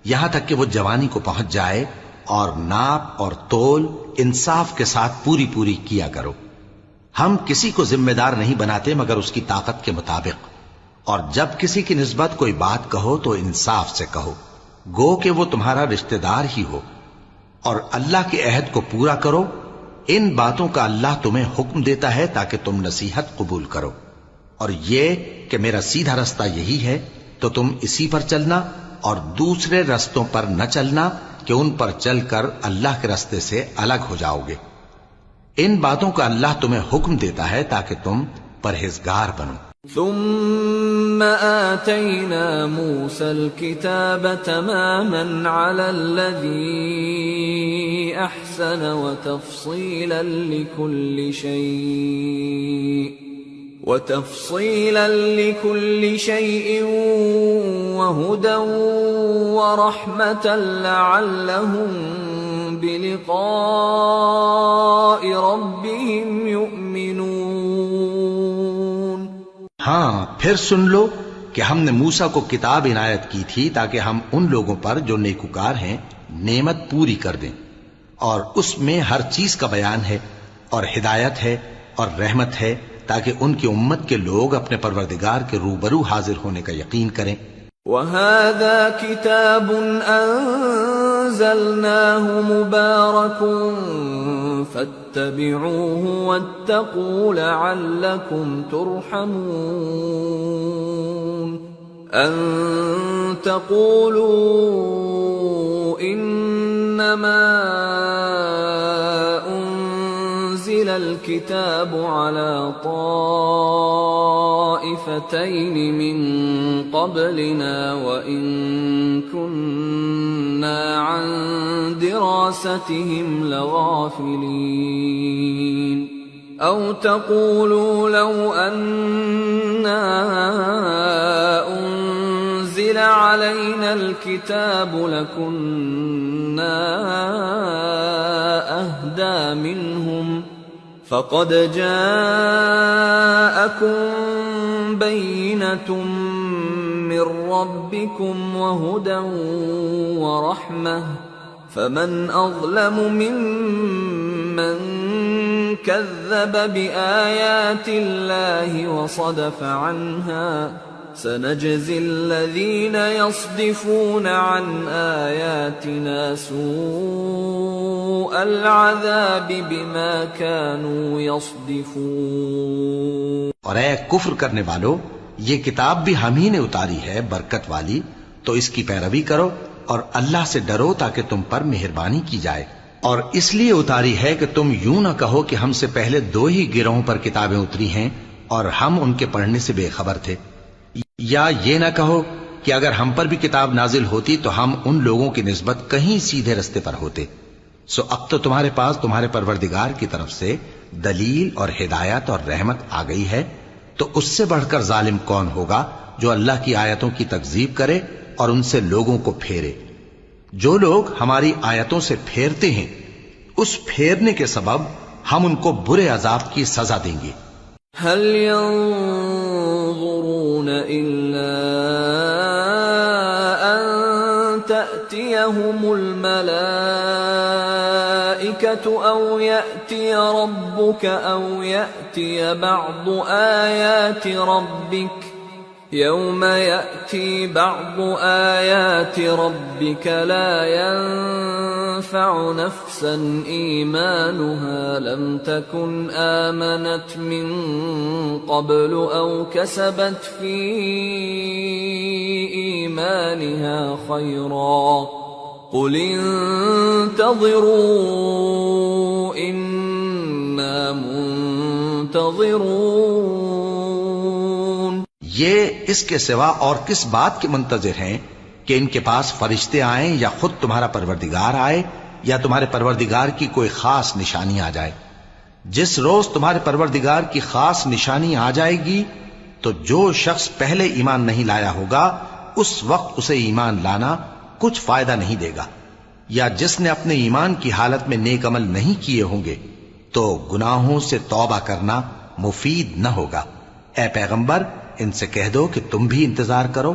یہاں تک کہ وہ جوانی کو پہنچ جائے، اور ناپ اور تول انصاف کے ساتھ پوری پوری کیا کرو۔ ہم کسی کو ذمہ دار نہیں بناتے مگر اس کی طاقت کے مطابق، اور جب کسی کی نسبت کوئی بات کہو تو انصاف سے کہو، گو کہ وہ تمہارا رشتہ دار ہی ہو، اور اللہ کے عہد کو پورا کرو۔ ان باتوں کا اللہ تمہیں حکم دیتا ہے تاکہ تم نصیحت قبول کرو، اور یہ کہ میرا سیدھا رستہ یہی ہے تو تم اسی پر چلنا اور دوسرے رستوں پر نہ چلنا کہ ان پر چل کر اللہ کے رستے سے الگ ہو جاؤ گے۔ ان باتوں کا اللہ تمہیں حکم دیتا ہے تاکہ تم پرہیزگار بنو۔ ثم آتينا موسى الكتاب تماما على الذي أحسن وتفصيلا لكل شيء وهدى ورحمة لعلهم بلقاء ربهم يؤمنون۔ ہاں پھر سن لو کہ ہم نے موسیٰ کو کتاب عنایت کی تھی تاکہ ہم ان لوگوں پر جو نیکوکار ہیں نعمت پوری کر دیں، اور اس میں ہر چیز کا بیان ہے اور ہدایت ہے اور رحمت ہے تاکہ ان کی امت کے لوگ اپنے پروردگار کے روبرو حاضر ہونے کا یقین کریں۔ وَهَذَا كِتَابٌ أَنزَلْنَاهُ مُبَارَكٌ فَاتَّبِعُوهُ وَاتَّقُوا لَعَلَّكُمْ تُرْحَمُونَ۔ أَن تَقُولُوا إِنَّمَا أُنزِلَ الْكِتَابُ عَلَى طَائِفَتَيْنِ مِن قَبْلِنَا وَإِن كُنَّا عَن دِرَاسَتِهِمْ لَغَافِلِينَ، أَوْ تَقُولُوا لَوْ أَنَّا أُنزِلَ عَلَيْنَا الْكِتَابُ لَكُنَّا أَهْدَى مِنْهُمْ، فَقَدْ جَاءَكُمْ بَيِّنَةٌ مِّن رَّبِّكُمْ وَهُدًى وَرَحْمَةٌ، فَمَنْ أَظْلَمُ مِمَّن كَذَّبَ بِآيَاتِ اللَّهِ وَصَدَفَ عَنْهَا، سَنَجْزِي الَّذِينَ يَصْدِفُونَ عَنْ آيَاتِنَا سُوءَ الْعَذَابِ بِمَا كَانُوا يَصْدِفُونَ۔ اور اے کفر کرنے والو، یہ کتاب بھی ہم ہی نے اتاری ہے برکت والی، تو اس کی پیروی کرو اور اللہ سے ڈرو تاکہ تم پر مہربانی کی جائے۔ اور اس لیے اتاری ہے کہ تم یوں نہ کہو کہ ہم سے پہلے 2 ہی گروہوں پر کتابیں اتری ہیں اور ہم ان کے پڑھنے سے بے خبر تھے، یا یہ نہ کہو کہ اگر ہم پر بھی کتاب نازل ہوتی تو ہم ان لوگوں کی نسبت کہیں سیدھے رستے پر ہوتے۔ سو اب تو تمہارے پاس تمہارے پروردگار کی طرف سے دلیل اور ہدایت اور رحمت آ گئی ہے، تو اس سے بڑھ کر ظالم کون ہوگا جو اللہ کی آیتوں کی تکذیب کرے اور ان سے لوگوں کو پھیرے۔ جو لوگ ہماری آیتوں سے پھیرتے ہیں، اس پھیرنے کے سبب ہم ان کو برے عذاب کی سزا دیں گے۔ هل ينظرون إلا أن تأتيهم الملائكة أو يأتي ربك أو يأتي بعض آيات ربك، يوم يأتي بعض آيات ربك لا ينفع نفسا إيمانها لم تكن آمنت من قبل أو كسبت في إيمانها خيرا، قل انتظروا إنا منتظرون۔ یہ اس کے سوا اور کس بات کے منتظر ہیں کہ ان کے پاس فرشتے آئیں یا خود تمہارا پروردگار آئے یا تمہارے پروردگار کی کوئی خاص نشانی آ جائے؟ جس روز تمہارے پروردگار کی خاص نشانی آ جائے گی تو جو شخص پہلے ایمان نہیں لایا ہوگا اس وقت اسے ایمان لانا کچھ فائدہ نہیں دے گا، یا جس نے اپنے ایمان کی حالت میں نیک عمل نہیں کیے ہوں گے تو گناہوں سے توبہ کرنا مفید نہ ہوگا۔ اے پیغمبر، ان سے کہہ دو کہ تم بھی انتظار کرو،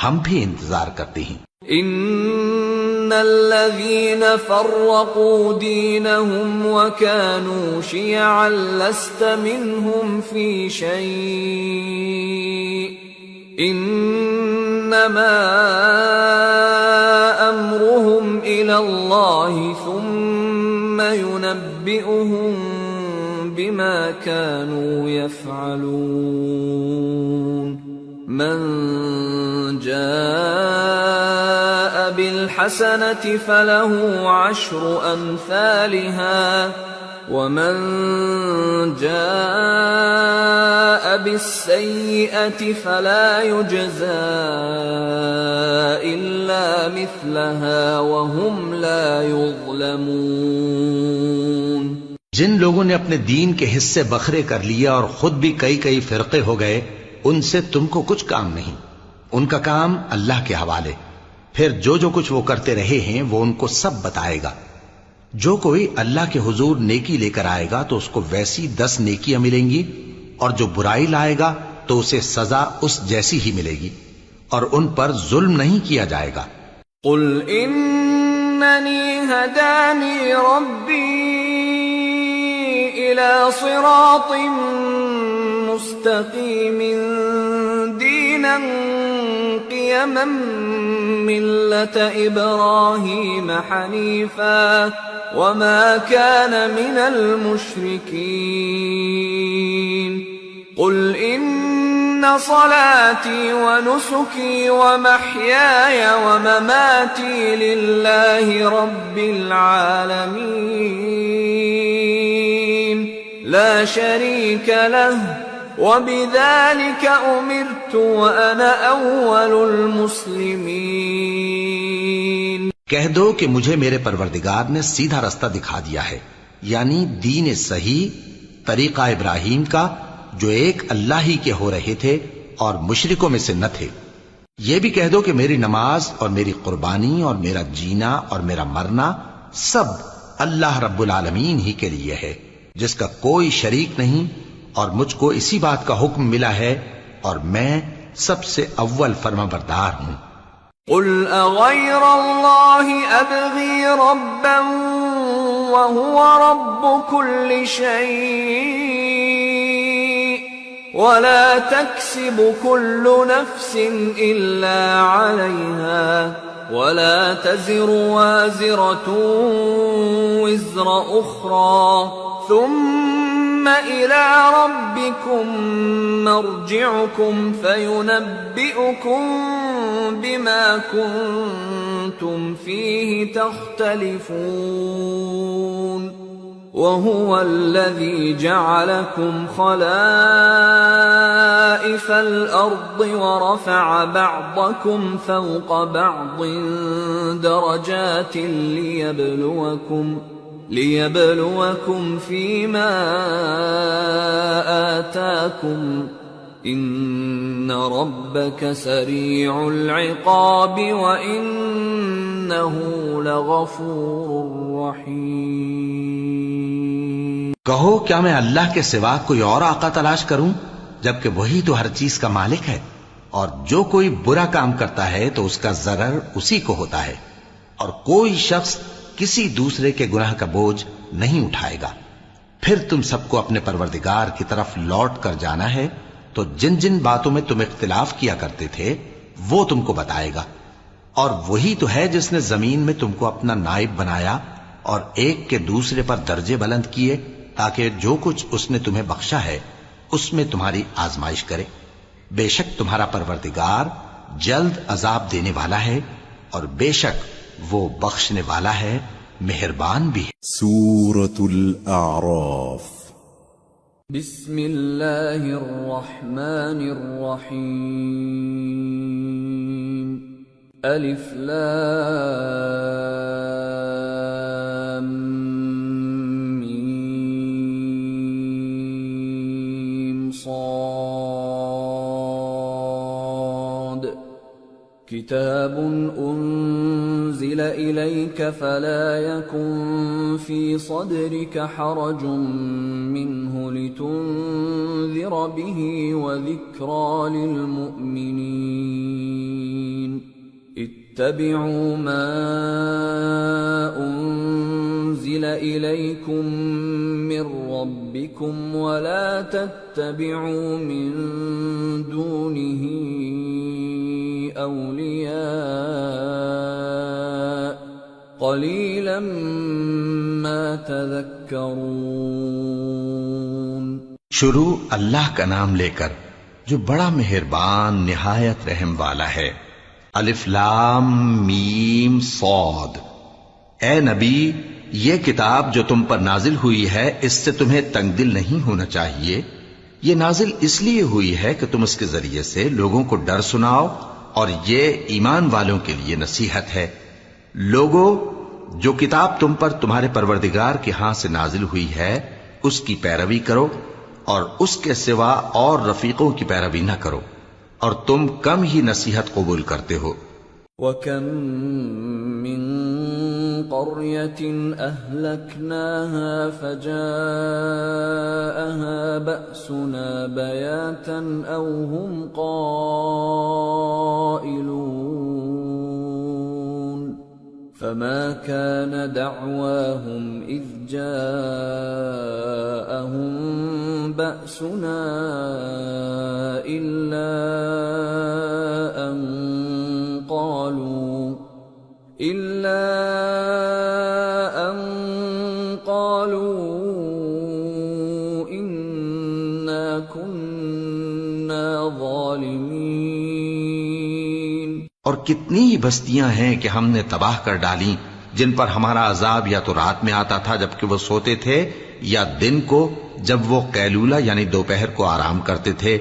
ہم بھی انتظار کرتے ہیں۔ ان الذين فرقوا دينهم وكانوا شيعا لست منهم في شيء انما امرهم الى الله ثم ينبئهم بما كانوا يفعلون۔ من جاء بالحسنة فله 10 أمثالها ومن جاء بالسيئة فلا يجزى إلا مثلها وهم لا يظلمون۔ جن لوگوں نے اپنے دین کے حصے بکھرے کر لیا اور خود بھی کئی فرقے ہو گئے، ان سے تم کو کچھ کام نہیں، ان کا کام اللہ کے حوالے۔ پھر جو کچھ وہ کرتے رہے ہیں وہ ان کو سب بتائے گا۔ جو کوئی اللہ کے حضور نیکی لے کر آئے گا تو اس کو ویسی 10 نیکیاں ملیں گی، اور جو برائی لائے گا تو اسے سزا اس جیسی ہی ملے گی، اور ان پر ظلم نہیں کیا جائے گا۔ قل اننی ہدانی ربی الى صراط مستقیم دینا قیما ملة ابراہیم حنیفا وما كان من المشركين قل إن صلاتي ونسكي ومحياي ومماتي لله رب العالمين لا شريك له وبذلك أمرت وأنا أول المسلمين۔ کہہ دو کہ مجھے میرے پروردگار نے سیدھا رستہ دکھا دیا ہے، یعنی دین صحیح، طریقہ ابراہیم کا، جو ایک اللہ ہی کے ہو رہے تھے اور مشرکوں میں سے نہ تھے۔ یہ بھی کہہ دو کہ میری نماز اور میری قربانی اور میرا جینا اور میرا مرنا سب اللہ رب العالمین ہی کے لیے ہے، جس کا کوئی شریک نہیں، اور مجھ کو اسی بات کا حکم ملا ہے، اور میں سب سے اول فرما بردار ہوں۔ قل اغیر اللہ ابغی ربا وهو رب كل شيء ولا تكسب كل نفس الا عليها ولا تزر وازرة وزر اخرى ثم إلى ربكم مرجعكم فينبئكم بما كنتم فيه تختلفون وهو الذي جعلكم خلائف الأرض ورفع بعضكم فوق بعض درجات ليبلوكم فيما آتاكم إن ربك سريع العقاب وإنه لغفور رحيم۔ کہو کیا میں اللہ کے سوا کوئی اور آقا تلاش کروں، جبکہ وہی تو ہر چیز کا مالک ہے، اور جو کوئی برا کام کرتا ہے تو اس کا ضرر اسی کو ہوتا ہے، اور کوئی شخص کسی دوسرے کے گناہ کا بوجھ نہیں اٹھائے گا۔ پھر تم سب کو اپنے پروردگار کی طرف لوٹ کر جانا ہے، تو جن جن باتوں میں تم اختلاف کیا کرتے تھے وہ تم کو بتائے گا، اور وہی تو ہے جس نے زمین میں تم کو اپنا نائب بنایا اور ایک کے دوسرے پر درجے بلند کیے، تاکہ جو کچھ اس نے تمہیں بخشا ہے اس میں تمہاری آزمائش کرے۔ بے شک تمہارا پروردگار جلد عذاب دینے والا ہے، اور بے شک وہ بخشنے والا ہے، مہربان بھی ہے۔ سورة الأعراف۔ بسم اللہ الرحمن الرحیم۔ الف لام میم صاد۔ کتاب انزل الیک فلا یکن فی صدرک حرج منه لتنذر به وذکرى للمؤمنین۔ اتبعوا ما انزل الیکم من ربکم ولا تتبعوا من دونه اولیاء قلیلا ما تذکرون۔ شروع اللہ کا نام لے کر جو بڑا مہربان نہایت رحم والا ہے۔ الف لام میم صاد۔ اے نبی یہ کتاب جو تم پر نازل ہوئی ہے اس سے تمہیں تنگ دل نہیں ہونا چاہیے. یہ نازل اس لیے ہوئی ہے کہ تم اس کے ذریعے سے لوگوں کو ڈر سناؤ اور یہ ایمان والوں کے لیے نصیحت ہے. لوگوں، جو کتاب تم پر تمہارے پروردگار کے ہاں سے نازل ہوئی ہے اس کی پیروی کرو اور اس کے سوا اور رفیقوں کی پیروی نہ کرو، اور تم کم ہی نصیحت قبول کرتے ہو. وَكَم مِّن قَرْيَةٍ أَهْلَكْنَاهَا فَجَاءَهَا بَأْسُنَا بَيَاتًا أَوْ هُمْ قَائِلُونَ فَمَا كَانَ دَعْوَاهُمْ إِذْ جَاءَهُم بَأْسُنَا إِلَّا أَن قالوا إنا كنا ظالمين. اور کتنی ہی بستیاں ہیں کہ ہم نے تباہ کر ڈالی جن پر ہمارا عذاب یا تو رات میں آتا تھا جبکہ وہ سوتے تھے، یا دن کو جب وہ قیلولہ یعنی دوپہر کو آرام کرتے تھے.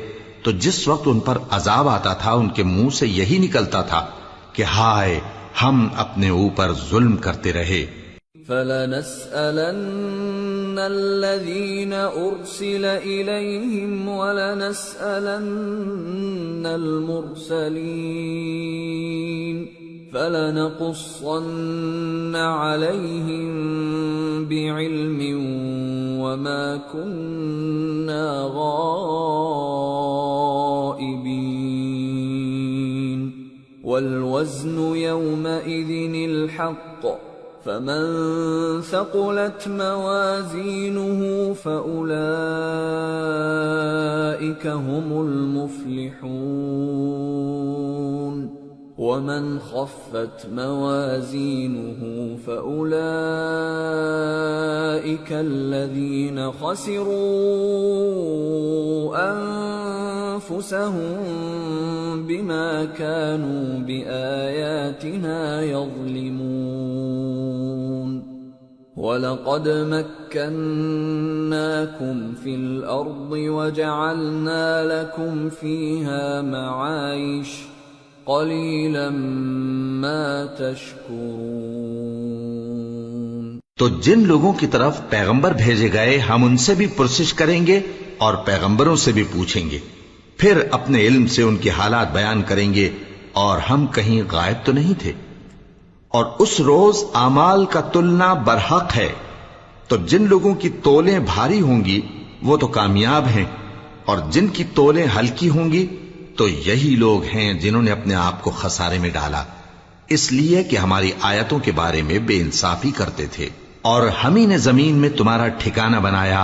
تو جس وقت ان پر عذاب آتا تھا ان کے منہ سے یہی نکلتا تھا کہ ہائے ہم اپنے اوپر ظلم کرتے رہے. فَلَنَسْأَلَنَّ الَّذِينَ أُرْسِلَ إِلَيْهِمْ وَلَنَسْأَلَنَّ الْمُرْسَلِينَ فَلَنَقُصَّنَّ عَلَيْهِمْ بِعِلْمٍ وَمَا كُنَّا غَائِبِينَ. وَالْوَزْنُ يَوْمَئِذٍ الْحَقُّ فَمَنْ ثَقُلَتْ مَوَازِينُهُ فَأُولَئِكَ هُمُ الْمُفْلِحُونَ. وَمَنْ خَفَّتْ مَوَازِينُهُ فَأُولَئِكَ الَّذِينَ خَسِرُوا أَنفُسَهُم بِمَا كَانُوا بِآيَاتِنَا يَظْلِمُونَ. وَلَقَدْ مَكَّنَّاكُمْ فِي الْأَرْضِ وَجَعَلْنَا لَكُمْ فِيهَا مَعَايِشَ قَلِيلًا مَا تَشْكُرُونَ. تو جن لوگوں کی طرف پیغمبر بھیجے گئے ہم ان سے بھی پرسش کریں گے اور پیغمبروں سے بھی پوچھیں گے، پھر اپنے علم سے ان کے حالات بیان کریں گے، اور ہم کہیں غائب تو نہیں تھے. اور اس روز اعمال کا تلنا برحق ہے، تو جن لوگوں کی تولیں بھاری ہوں گی وہ تو کامیاب ہیں، اور جن کی تولیں ہلکی ہوں گی تو یہی لوگ ہیں جنہوں نے اپنے آپ کو خسارے میں ڈالا، اس لیے کہ ہماری آیتوں کے بارے میں بے انصافی کرتے تھے. اور ہم ہی نے زمین میں تمہارا ٹھکانہ بنایا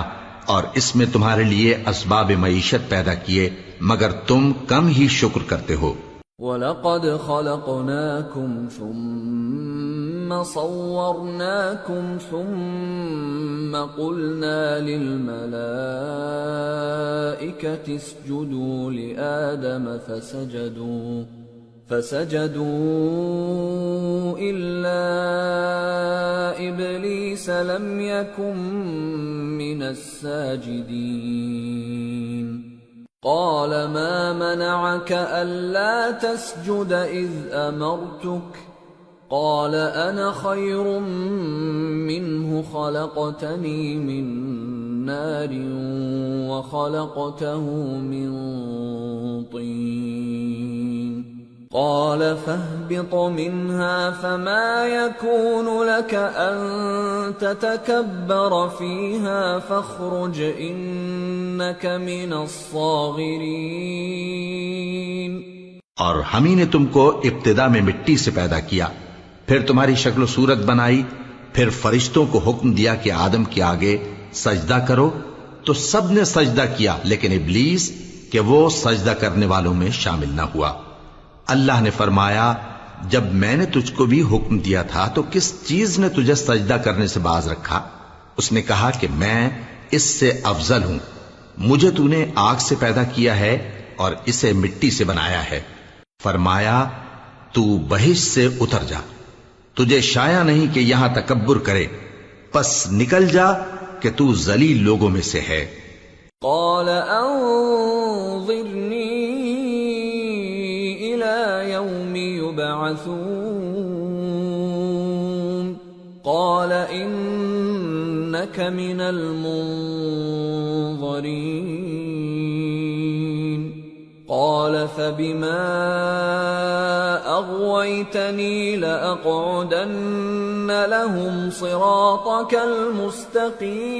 اور اس میں تمہارے لیے اسباب معیشت پیدا کیے، مگر تم کم ہی شکر کرتے ہو. وَلَقَدْ خَلَقْنَاكُمْ ثُمَّ صَوَّرْنَاكُمْ ثُمَّ قُلْنَا لِلْمَلَائِكَةِ اسْجُدُوا لِآدَمَ فَسَجَدُوا إِلَّا إِبْلِيسَ لَمْ يَكُنْ مِنَ السَّاجِدِينَ. قَالَ مَا مَنَعَكَ أَلَّا تَسْجُدَ إِذْ أَمَرْتُكَ قَالَ أَنَا خَيْرٌ مِّنْهُ خَلَقْتَنِي مِنْ نَارٍ وَخَلَقْتَهُ مِنْ طِينٍ. قَالَ فَاهْبِطْ مِنْهَا فَمَا يَكُونُ لَكَ أَن تَتَكَبَّرَ فِيهَا فَاخْرُجْ إِنَّكَ مِنَ الصَّاغِرِينَ. اور ہم ہی نے تم کو ابتدا میں مٹی سے پیدا کیا، پھر تمہاری شکل و صورت بنائی، پھر فرشتوں کو حکم دیا کہ آدم کے آگے سجدہ کرو، تو سب نے سجدہ کیا لیکن ابلیس کہ وہ سجدہ کرنے والوں میں شامل نہ ہوا. اللہ نے فرمایا جب میں نے تجھ کو بھی حکم دیا تھا تو کس چیز نے تجھے سجدہ کرنے سے باز رکھا؟ اس نے کہا کہ میں اس سے افضل ہوں، مجھے تو نے آگ سے پیدا کیا ہے اور اسے مٹی سے بنایا ہے. فرمایا تو بہشت سے اتر جا، تجھے شایع نہیں کہ یہاں تکبر کرے، پس نکل جا کہ تو ذلیل لوگوں میں سے ہے۔ قال انظرنی الى یوم یبعثون قال انک من المنظرین قال فبما اغویتنی لأقعدن لهم صراطك المستقیم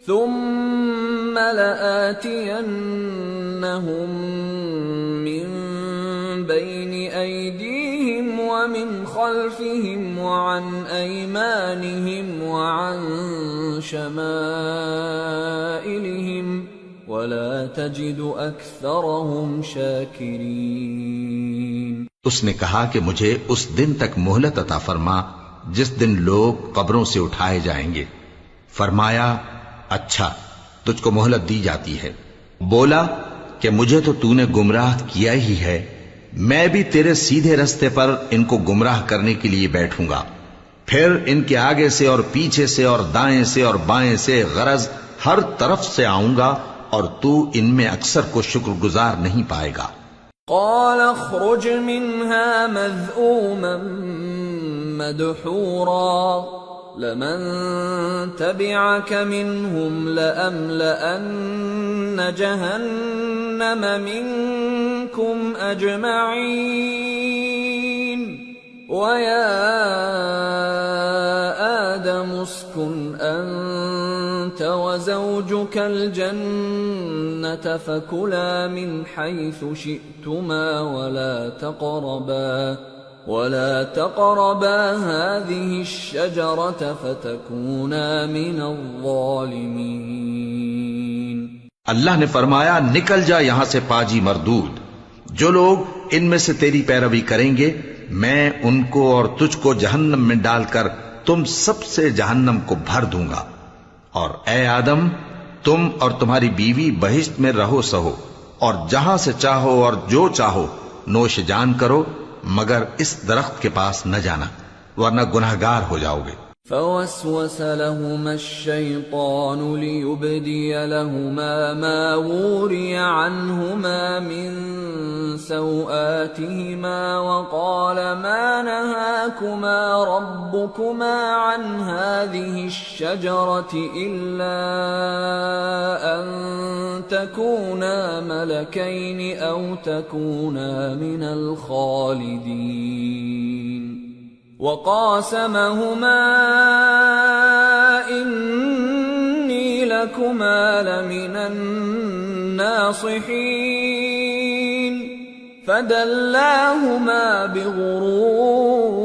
ثم لآتینہم من بین ایدیہم ومن خلفہم وعن ایمانہم وعن شمائلہم ولا تجد اکثرہم شاکرین۔ اس نے کہا کہ مجھے اس دن تک مہلت عطا فرما جس دن لوگ قبروں سے اٹھائے جائیں گے۔ فرمایا اچھا، تجھ کو مہلت دی جاتی ہے۔ بولا کہ مجھے تو تو نے گمراہ کیا ہی ہے، میں بھی تیرے سیدھے رستے پر ان کو گمراہ کرنے کے لیے بیٹھوں گا، پھر ان کے آگے سے اور پیچھے سے اور دائیں سے اور بائیں سے، غرض ہر طرف سے آؤں گا، اور تو ان میں اکثر کو شکر گزار نہیں پائے گا۔ قال اخرج منها مذءوما مدحورا لمن تبعك منهم لأملأن جهنم منكم أجمعين ويا آدم اسكن أنت وزوجك الجنة فكلا من حيث شئتما ولا تقربا هذه الشجرة فتكونا من الظالمين۔ اللہ نے فرمایا نکل جا یہاں سے پاجی مردود، جو لوگ ان میں سے تیری پیروی کریں گے میں ان کو اور تجھ کو جہنم میں ڈال کر تم سب سے جہنم کو بھر دوں گا، اور اے آدم تم اور تمہاری بیوی بہشت میں رہو سہو، اور جہاں سے چاہو اور جو چاہو نوش جان کرو، مگر اس درخت کے پاس نہ جانا ورنہ گناہگار ہو جاؤ گے۔ فوسوس لهما الشيطان ليبدي لهما ما وري عنهما من سوآتهما وقال ما نهاكما ربكما عن هذه الشجرة إلا أن تكونا ملكين أو تكونا من الخالدين وقاسمهما إني لكما لمن الناصحين فدلاهما بغرور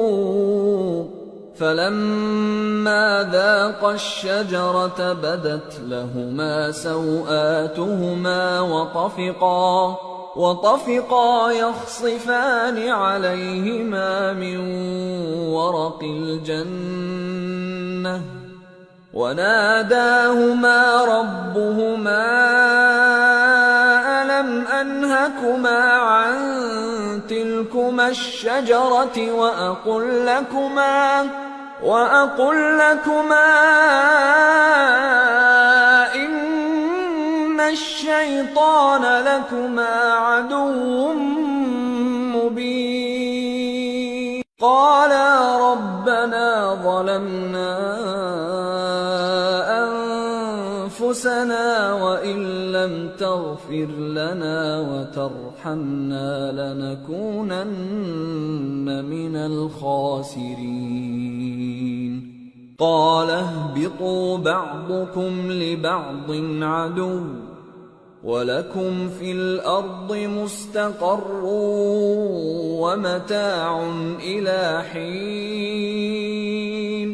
فلما ذاقا الشجرة بدت لهما سوآتهما وطفقا يخصفان عليهما من ورق الجنة وناداهما ربهما ألم أنهكما عن تلكما الشجرة وأقل لكما إن الشيطان لكما عدو مبين قالا ربنا ظلمنا أنفسنا وإن لم تغفر لنا وترحمنا لنكونن من الخاسرين قال اهبطوا بعضكم لبعض عدو وَلَكُمْ فِي الْأَرْضِ مُسْتَقَرٌّ وَمَتَاعٌ إِلَى حِينٍ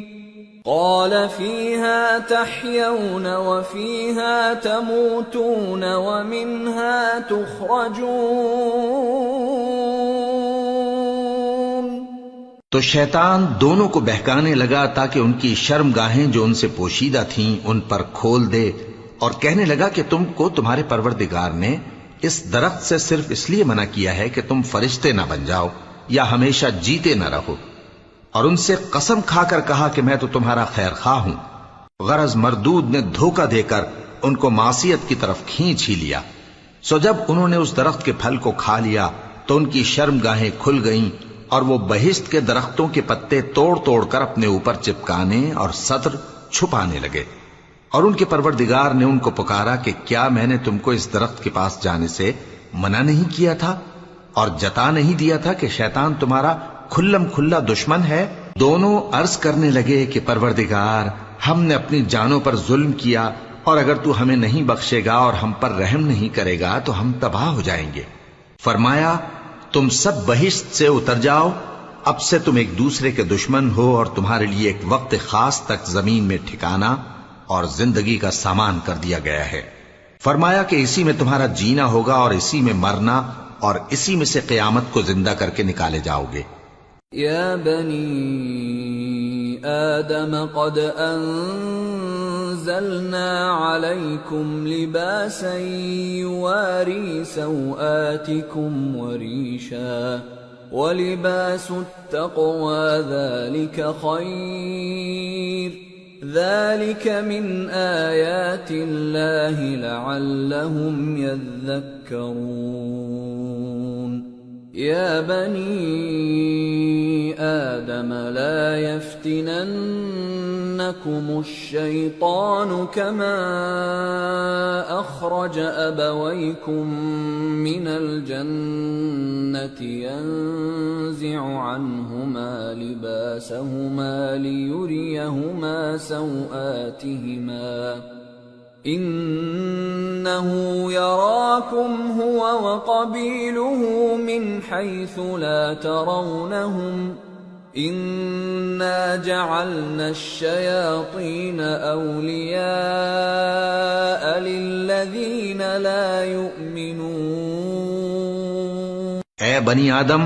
قَالَ فِيهَا تَحْيَوْنَ وَفِيهَا تَمُوتُونَ وَمِنْهَا تُخْرَجُونَ۔ تو شیطان دونوں کو بہکانے لگا تاکہ ان کی شرمگاہیں جو ان سے پوشیدہ تھیں ان پر کھول دے، اور کہنے لگا کہ تم کو تمہارے پروردگار نے اس درخت سے صرف اس لیے منع کیا ہے کہ تم فرشتے نہ بن جاؤ یا ہمیشہ جیتے نہ رہو، اور ان سے قسم کھا کر کہا کہ میں تو تمہارا خیر خواہ ہوں۔ غرض مردود نے دھوکہ دے کر ان کو معصیت کی طرف کھینچ ہی لیا۔ سو جب انہوں نے اس درخت کے پھل کو کھا لیا تو ان کی شرمگاہیں کھل گئیں اور وہ بہشت کے درختوں کے پتے توڑ توڑ کر اپنے اوپر چپکانے اور سطر چھپانے لگے۔ اور ان کے پروردگار نے ان کو پکارا کہ کیا میں نے تم کو اس درخت کے پاس جانے سے منع نہیں کیا تھا اور جتا نہیں دیا تھا کہ شیطان تمہارا کھلم کھلا دشمن ہے؟ دونوں عرض کرنے لگے کہ پروردگار، ہم نے اپنی جانوں پر ظلم کیا، اور اگر تو ہمیں نہیں بخشے گا اور ہم پر رحم نہیں کرے گا تو ہم تباہ ہو جائیں گے۔ فرمایا تم سب بہشت سے اتر جاؤ، اب سے تم ایک دوسرے کے دشمن ہو اور تمہارے لیے ایک وقت خاص تک زمین میں ٹھکانا اور زندگی کا سامان کر دیا گیا ہے۔ فرمایا کہ اسی میں تمہارا جینا ہوگا اور اسی میں مرنا اور اسی میں سے قیامت کو زندہ کر کے نکالے جاؤ گے۔ یا بنی آدم قد انزلنا علیکم لباسا یواری سوآتکم وریشا ولباس التقوى ذلك خیر ذلك من آیات اللہ لعلهم یذکرون۔ یا بنی آدم لا يفتننكم الشیطان كما اخرج ابویکم من الجنة ينزع عنهما لباسهما ليريهما سوآتهما إنه يراكم هو وقبيله من حيث لا ترونهم إنا جعلنا الشياطين أولياء للذين لا يؤمنون۔ اے بنی آدم،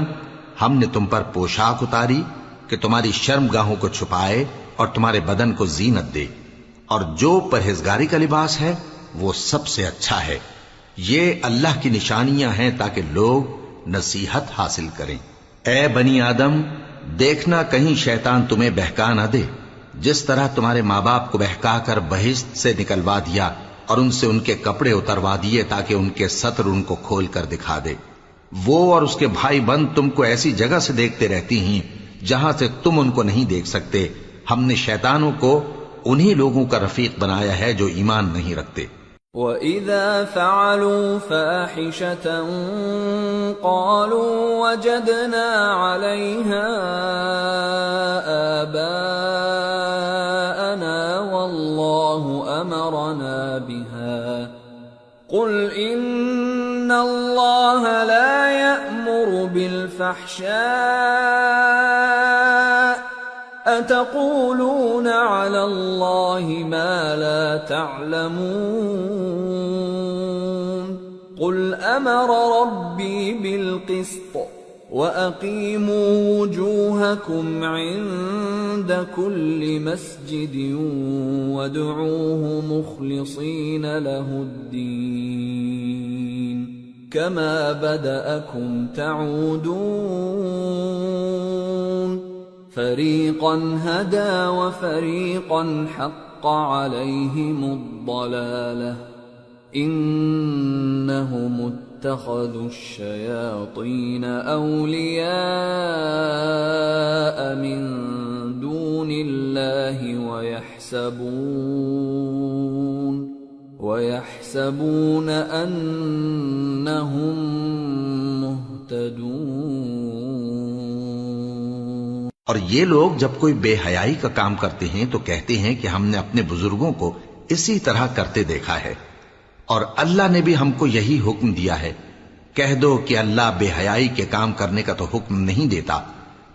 ہم نے تم پر پوشاک اتاری کہ تمہاری شرمگاہوں کو چھپائے اور تمہارے بدن کو زینت دے، اور جو پرہیزگاری کا لباس ہے وہ سب سے اچھا ہے۔ یہ اللہ کی نشانیاں ہیں تاکہ لوگ نصیحت حاصل کریں۔ اے بنی آدم، دیکھنا کہیں شیطان تمہیں بہکا نہ دے، جس طرح تمہارے ماں باپ کو بہکا کر بہشت سے نکلوا دیا اور ان سے ان کے کپڑے اتروا دیے تاکہ ان کے سطر ان کو کھول کر دکھا دے۔ وہ اور اس کے بھائی بند تم کو ایسی جگہ سے دیکھتے رہتی ہیں جہاں سے تم ان کو نہیں دیکھ سکتے۔ ہم نے شیطانوں کو انہی لوگوں کا رفیق بنایا ہے جو ایمان نہیں رکھتے۔ وَإِذَا فَعَلُوا فَاحِشَةً قَالُوا وَجَدْنَا عَلَيْهَا آبَاءَنَا وَاللَّهُ أَمَرَنَا بِهَا قُلْ إِنَّ اللَّهَ لَا يَأْمُرُ بِالْفَحْشَاءِ أَتَقُولُونَ عَلَى اللَّهِ مَا لَا تَعْلَمُونَ قُلْ أَمَرَ رَبِّي بِالْقِسْطِ وَأَقِيمُوا وُجُوهَكُمْ عِندَ كُلِّ مَسْجِدٍ وَادْعُوهُ مُخْلِصِينَ لَهُ الدِّينَ كَمَا بَدَأَكُمْ تَعُودُونَ فَرِيقًا هَدَى وَفَرِيقًا حَقَّ عَلَيْهِمُ الضَّلَالَةُ إِنَّهُمُ اتَّخَذُوا الشَّيَاطِينَ أَوْلِيَاءَ مِن دُونِ اللَّهِ وَيَحْسَبُونَ أَنَّهُم مُهْتَدُونَ۔ اور یہ لوگ جب کوئی بے حیائی کا کام کرتے ہیں تو کہتے ہیں کہ ہم نے اپنے بزرگوں کو اسی طرح کرتے دیکھا ہے، اور اللہ نے بھی ہم کو یہی حکم دیا ہے۔ کہہ دو کہ اللہ بے حیائی کے کام کرنے کا تو حکم نہیں دیتا،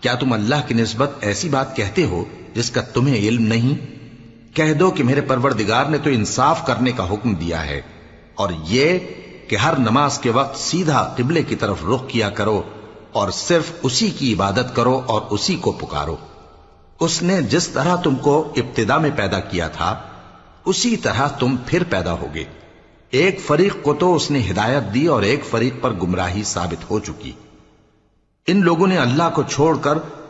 کیا تم اللہ کی نسبت ایسی بات کہتے ہو جس کا تمہیں علم نہیں؟ کہہ دو کہ میرے پروردگار نے تو انصاف کرنے کا حکم دیا ہے، اور یہ کہ ہر نماز کے وقت سیدھا قبلے کی طرف رخ کیا کرو اور صرف اسی کی عبادت کرو اور اسی کو پکارو۔ اس نے جس طرح تم کو ابتدا میں پیدا کیا تھا اسی طرح تم پھر پیدا ہوگے۔ ایک فریق کو تو اس نے ہدایت دی اور ایک فریق پر گمراہی ثابت ہو چکی۔ ان لوگوں نے اللہ کو چھوڑ کر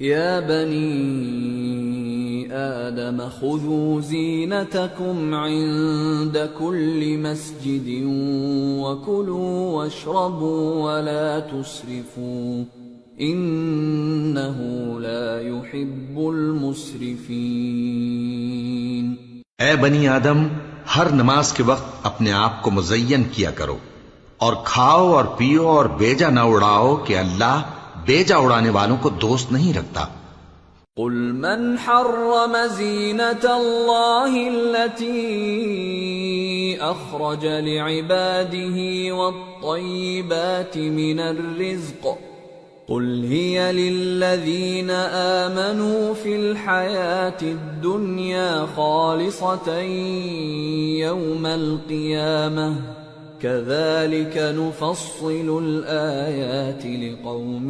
يا بني آدم خذوا زينتكم عند كل مسجد وكلوا واشربوا ولا تسرفوا إنه لا يحب المسرفين۔ اے بنی آدم، ہر نماز کے وقت اپنے آپ کو مزین کیا کرو اور کھاؤ اور پیو اور بیجا نہ اڑاؤ کہ اللہ بیجا اڑانے والوں کو دوست نہیں رکھتا۔ قل من حرم زینة اللہ التي اخرج لعباده والطیبات من الرزق قل هي للذین آمنوا في الحیاة الدنیا خالصة یوم القیامة كذلك نفصل الآيات لقوم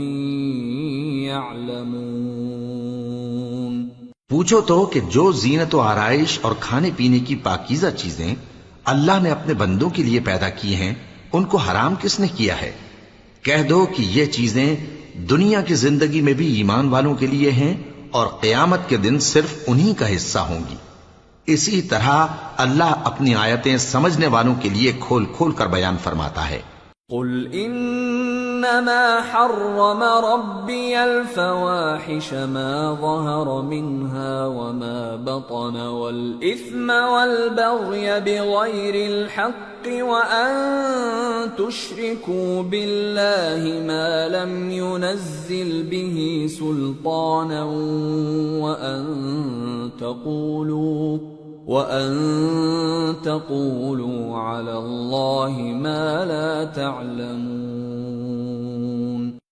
يعلمون۔ پوچھو تو کہ جو زینت و آرائش اور کھانے پینے کی پاکیزہ چیزیں اللہ نے اپنے بندوں کے لیے پیدا کی ہیں ان کو حرام کس نے کیا ہے؟ کہہ دو کہ یہ چیزیں دنیا کی زندگی میں بھی ایمان والوں کے لیے ہیں اور قیامت کے دن صرف انہی کا حصہ ہوں گی۔ اسی طرح اللہ اپنی آیتیں سمجھنے والوں کے لیے کھول کھول کر بیان فرماتا ہے۔ قل انما حرم ربی الفواحش ما ظهر منها وما بطن والاثم والبغي بغير الحق وان تشركوا بالله ما لم ينزل به سلطانا وَأَن تَقُولُوا عَلَى اللَّهِ مَا لَا تَعْلَمُونَ۔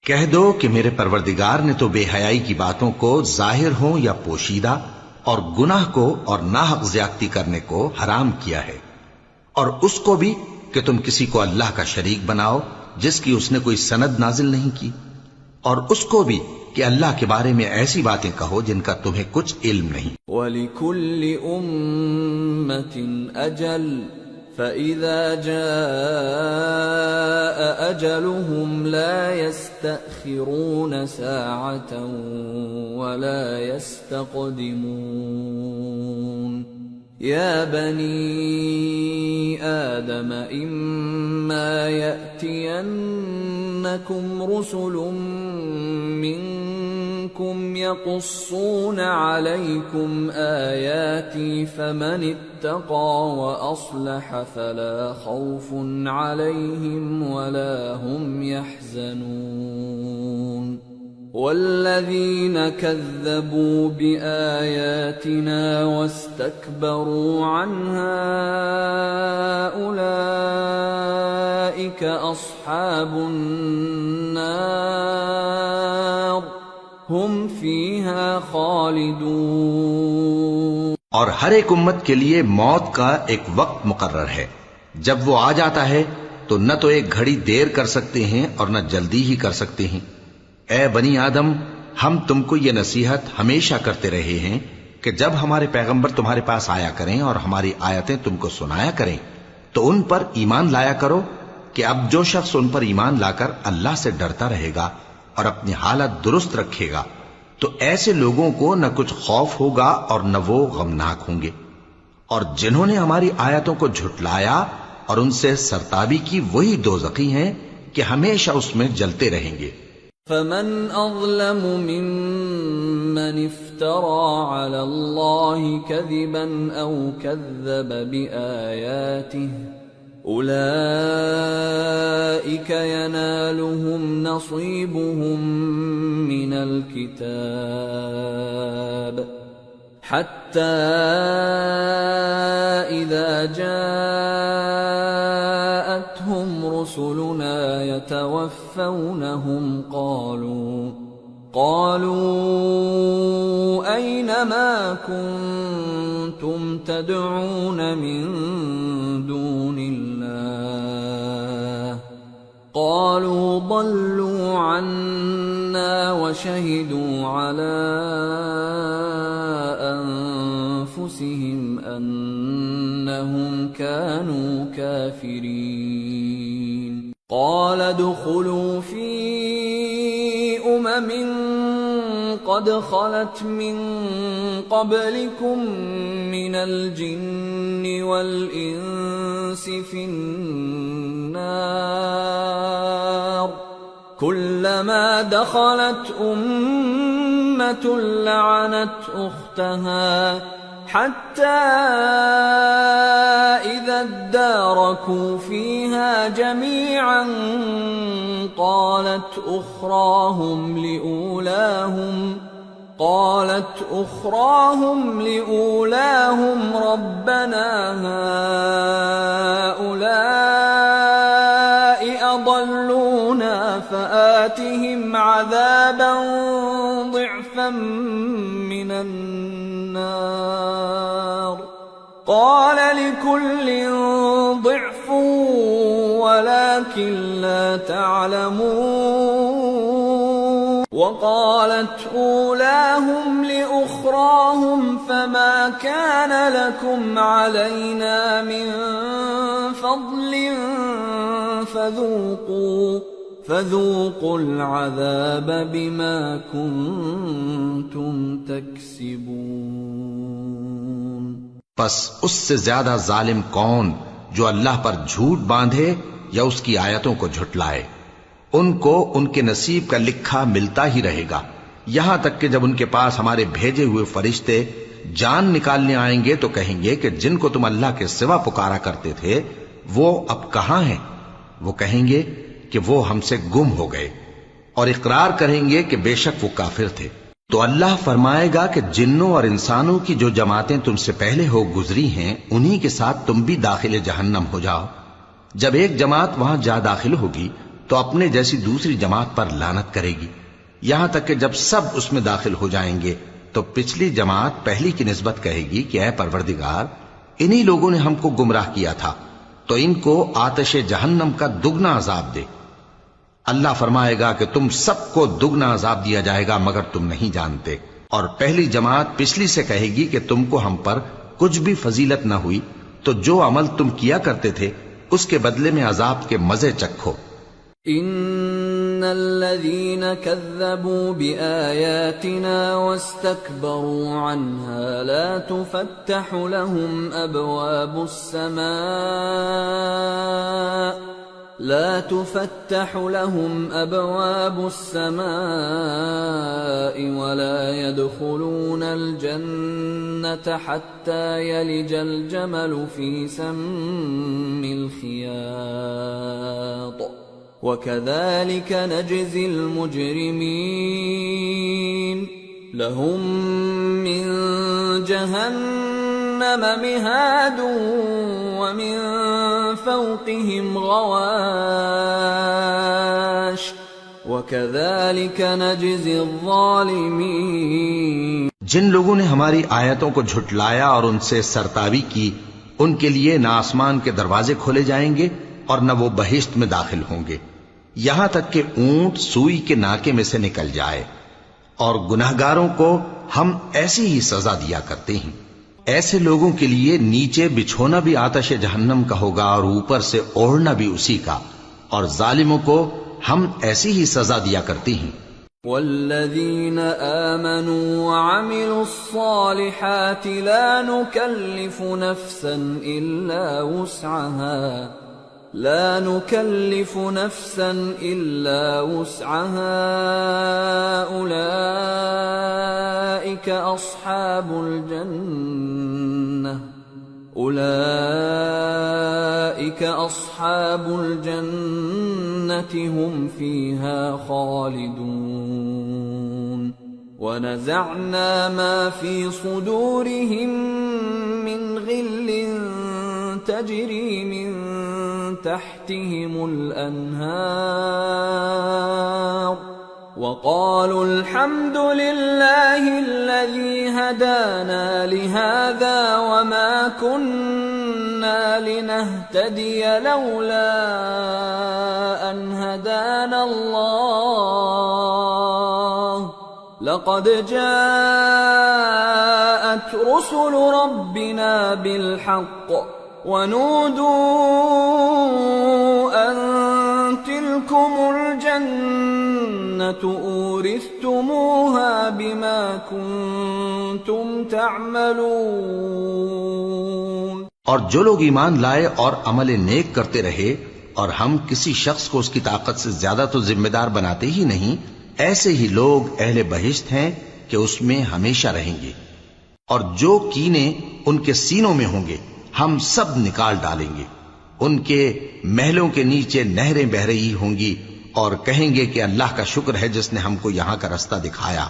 کہہ دو کہ میرے پروردگار نے تو بے حیائی کی باتوں کو ظاہر ہوں یا پوشیدہ اور گناہ کو اور ناحق زیادتی کرنے کو حرام کیا ہے، اور اس کو بھی کہ تم کسی کو اللہ کا شریک بناؤ جس کی اس نے کوئی سند نازل نہیں کی، اور اس کو بھی کہ اللہ کے بارے میں ایسی باتیں کہو جن کا تمہیں کچھ علم نہیں۔ وَلِكُلِّ أُمَّةٍ أَجَلٌ فَإِذَا جَاءَ أَجَلُهُمْ لَا يَسْتَأْخِرُونَ سَاعَةً وَلَا يَسْتَقْدِمُونَ۔ يَا بَنِي آدَمَ إِمَّا يَأْتِيَنَّكُمْ رُسُلٌ مِّنكُمْ يَقُصُّونَ عَلَيْكُمْ آيَاتِي فَمَنِ اتَّقَىٰ وَأَصْلَحَ فَلَا خَوْفٌ عَلَيْهِمْ وَلَا هُمْ يَحْزَنُونَ۔ وَالَّذِينَ كَذَّبُوا بِآيَاتِنَا وَاسْتَكْبَرُوا عَنْهَا أُولَئِكَ أَصْحَابُ النَّارِ هُمْ فِيهَا خَالِدُونَ۔ اور ہر ایک امت کے لیے موت کا ایک وقت مقرر ہے، جب وہ آ جاتا ہے تو نہ تو ایک گھڑی دیر کر سکتے ہیں اور نہ جلدی ہی کر سکتے ہیں۔ اے بنی آدم، ہم تم کو یہ نصیحت ہمیشہ کرتے رہے ہیں کہ جب ہمارے پیغمبر تمہارے پاس آیا کریں اور ہماری آیتیں تم کو سنایا کریں تو ان پر ایمان لایا کرو کہ اب جو شخص ان پر ایمان لا کر اللہ سے ڈرتا رہے گا اور اپنی حالت درست رکھے گا تو ایسے لوگوں کو نہ کچھ خوف ہوگا اور نہ وہ غمناک ہوں گے، اور جنہوں نے ہماری آیتوں کو جھٹلایا اور ان سے سرتابی کی وہی دوزخی ہیں کہ ہمیشہ اس میں جلتے رہیں گے۔ فَمَنْ أَظْلَمُ مِمَّنِ افْتَرَىٰ عَلَى اللَّهِ كَذِبًا أَوْ كَذَّبَ بِآيَاتِهِ أُولَئِكَ يَنَالُهُمْ نَصِيبُهُمْ مِنَ الْكِتَابِ حَتَّى إِذَا جَاءَتْهُمْ رُسُلُنَا يَتَوَفَّوْنَهُمْ قالوا أين ما كنتم تدعون من دون الله قالوا ضلوا عنا وشهدوا على أنفسهم أنهم كانوا كافرين۔ قال ادخلوا في قد خلت من قبلكم من الجن والإنس في النار كلما دخلت أمة لعنت أختها حتى إذا اداركوا فيها جميعا قالت أخراهم لأولاهم ربنا هؤلاء أضلونا فآتهم عذابا ضعفا من النار قال لكل ضعف ولكن لا تعلمون وقالت أولاهم لأخراهم فما كان لكم علينا من فضل فذوقوا العذاب بما كنتم تكسبون پس اس سے زیادہ ظالم کون جو اللہ پر جھوٹ باندھے یا اس کی آیتوں کو جھٹلائے؟ ان کو ان کے نصیب کا لکھا ملتا ہی رہے گا، یہاں تک کہ جب ان کے پاس ہمارے بھیجے ہوئے فرشتے جان نکالنے آئیں گے تو کہیں گے کہ جن کو تم اللہ کے سوا پکارا کرتے تھے وہ اب کہاں ہیں؟ وہ کہیں گے کہ وہ ہم سے گم ہو گئے، اور اقرار کریں گے کہ بے شک وہ کافر تھے۔ تو اللہ فرمائے گا کہ جنوں اور انسانوں کی جو جماعتیں تم سے پہلے ہو گزری ہیں انہی کے ساتھ تم بھی داخل جہنم ہو جاؤ۔ جب ایک جماعت وہاں جا داخل ہوگی تو اپنے جیسی دوسری جماعت پر لعنت کرے گی، یہاں تک کہ جب سب اس میں داخل ہو جائیں گے تو پچھلی جماعت پہلی کی نسبت کہے گی کہ اے پروردگار، انہی لوگوں نے ہم کو گمراہ کیا تھا، تو ان کو آتش جہنم کا دگنا عذاب دے۔ اللہ فرمائے گا کہ تم سب کو دگنا عذاب دیا جائے گا مگر تم نہیں جانتے۔ اور پہلی جماعت پچھلی سے کہے گی کہ تم کو ہم پر کچھ بھی فضیلت نہ ہوئی، تو جو عمل تم کیا کرتے تھے اس کے بدلے میں عذاب کے مزے چکھو۔ ان الذين كذبوا بآياتنا واستكبروا عنها لا تفتح لهم أبواب السماء ولا يدخلون الجنة حتى يلج الجمل في سم الخياط وكذلك نجزي المجرمين لهم من جهنم مهاد ومن فوقهم غواش وكذلك نجزي الظالمين۔ جن لوگوں نے ہماری آیتوں کو جھٹلایا اور ان سے سرتابی کی، ان کے لیے نہ آسمان کے دروازے کھولے جائیں گے اور نہ وہ بہشت میں داخل ہوں گے، یہاں تک کہ اونٹ سوئی کے ناکے میں سے نکل جائے۔ اور گناہگاروں کو ہم ایسی ہی سزا دیا کرتے ہیں۔ ایسے لوگوں کے لیے نیچے بچھونا بھی آتش جہنم کا ہوگا اور اوپر سے اوڑھنا بھی اسی کا، اور ظالموں کو ہم ایسی ہی سزا دیا کرتے ہیں۔ والذین آمنوا وعملوا الصالحات لا نكلف نفسا إلا وسعها أولئك أصحاب الجنة هم فيها خالدون ونزعنا ما في صدورهم من غل تجري من تحتهم الأنهار وقالوا الحمد لله الذي هدانا لهذا وما كنا لنهتدي لولا أن هدانا الله لقد جاءت رسل ربنا بالحق ونودوا أن تلكم الجنة أورثتموها بما كنتم تعملون۔ اور جو لوگ ایمان لائے اور عمل نیک کرتے رہے اور ہم کسی شخص کو اس کی طاقت سے زیادہ تو ذمہ دار بناتے ہی نہیں، ایسے ہی لوگ اہل بہشت ہیں کہ اس میں ہمیشہ رہیں گے، اور جو کینے ان کے سینوں میں ہوں گے ہم سب نکال ڈالیں گے۔ ان کے محلوں کے نیچے نہریں بہ رہی ہوں گی اور کہیں گے کہ اللہ کا شکر ہے جس نے ہم کو یہاں کا رستہ دکھایا،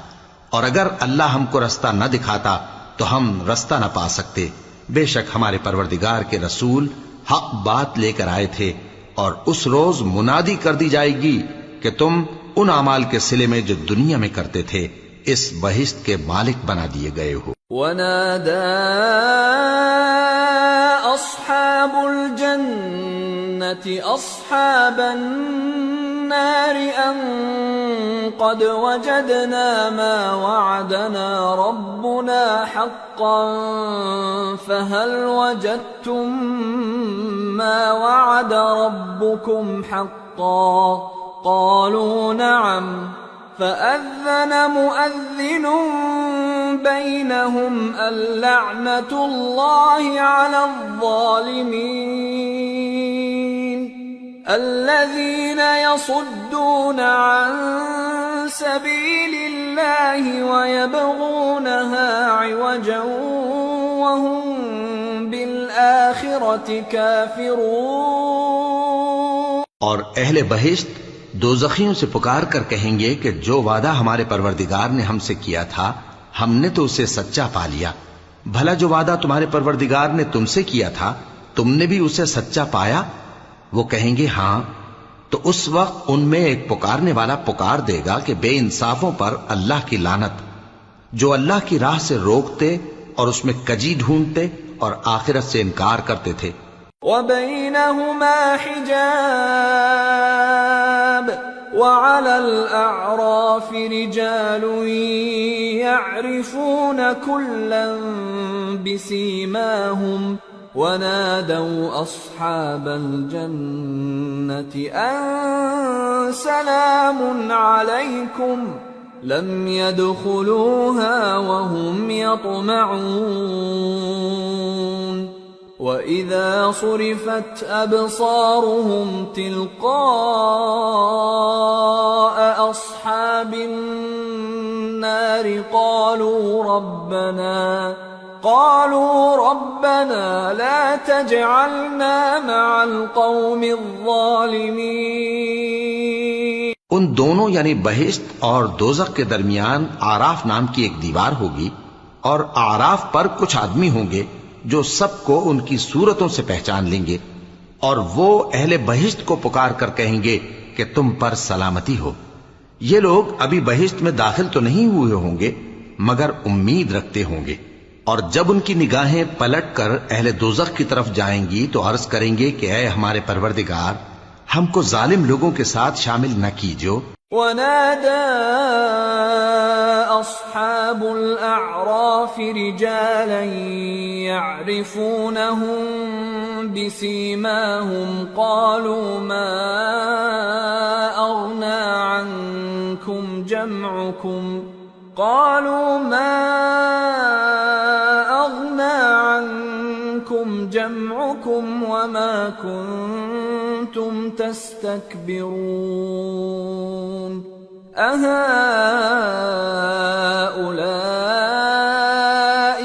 اور اگر اللہ ہم کو رستہ نہ دکھاتا تو ہم رستہ نہ پا سکتے۔ بے شک ہمارے پروردگار کے رسول حق بات لے کر آئے تھے، اور اس روز منادی کر دی جائے گی کہ تم ان اعمال کے صلے میں جو دنیا میں کرتے تھے اس بہشت کے مالک بنا دیے گئے ہو۔ وَنَادَى أَصْحَابُ الْجَنَّةِ أَصْحَابَ النَّارِ أَن قَدْ وَجَدْنَا مَا وَعَدَنَا رَبُّنَا حَقًّا فَهَلْ وَجَدتُّم مَّا وَعَدَ رَبُّكُمْ حَقًّا قَالُوا نَعَمْ فَأَذَّنَ مُؤَذِّنٌ بَيْنَهُمْ اللَّعْنَةُ اللَّهِ عَلَى الظَّالِمِينَ الَّذِينَ يَصُدُّونَ عَن سَبِيلِ اللَّهِ وَيَبْغُونَهَا عِوَجًا وَهُمْ بِالْآخِرَةِ كَافِرُونَ۔ اور اہل بہشت دوزخیوں سے پکار کر کہیں گے کہ جو وعدہ ہمارے پروردگار نے ہم سے کیا تھا ہم نے تو اسے سچا پا لیا، بھلا جو وعدہ تمہارے پروردگار نے تم سے کیا تھا تم نے بھی اسے سچا پایا؟ وہ کہیں گے ہاں۔ تو اس وقت ان میں ایک پکارنے والا پکار دے گا کہ بے انصافوں پر اللہ کی لعنت، جو اللہ کی راہ سے روکتے اور اس میں کجی ڈھونڈتے اور آخرت سے انکار کرتے تھے۔ وَبَيْنَهُمَا حِجَابٌ وَعَلَى الْأَعْرَافِ رِجَالٌ يَعْرِفُونَ كُلًّا بِسِيمَاهُمْ وَنَادَوْا أَصْحَابَ الْجَنَّةِ أَن سَلَامٌ عَلَيْكُمْ لَمْ يَدْخُلُوهَا وَهُمْ يَطْمَعُونَ وَإِذَا صُرِفَتْ أَبْصَارُهُمْ تِلْقَاءَ أَصْحَابِ النَّارِ قَالُوا رَبَّنَا لَا تَجْعَلْنَا مَعَ الْقَوْمِ الظَّالِمِينَ۔ ان دونوں یعنی بہشت اور دوزخ کے درمیان آراف نام کی ایک دیوار ہوگی، اور آراف پر کچھ آدمی ہوں گے جو سب کو ان کی صورتوں سے پہچان لیں گے، اور وہ اہل بہشت کو پکار کر کہیں گے کہ تم پر سلامتی ہو۔ یہ لوگ ابھی بہشت میں داخل تو نہیں ہوئے ہوں گے مگر امید رکھتے ہوں گے، اور جب ان کی نگاہیں پلٹ کر اہل دوزخ کی طرف جائیں گی تو عرض کریں گے کہ اے ہمارے پروردگار، ہم کو ظالم لوگوں کے ساتھ شامل نہ کیجو۔ وَنَادَى أَصْحَابُ الْأَعْرَافِ رِجَالًا يَعْرِفُونَهُم بِسِيمَاهُمْ قَالُوا مَا أَغْنَى عَنكُمْ جَمْعُكُمْ وَمَا كُنتُمْ تَسْتَكْبِرُونَ أَهَؤُلَاءِ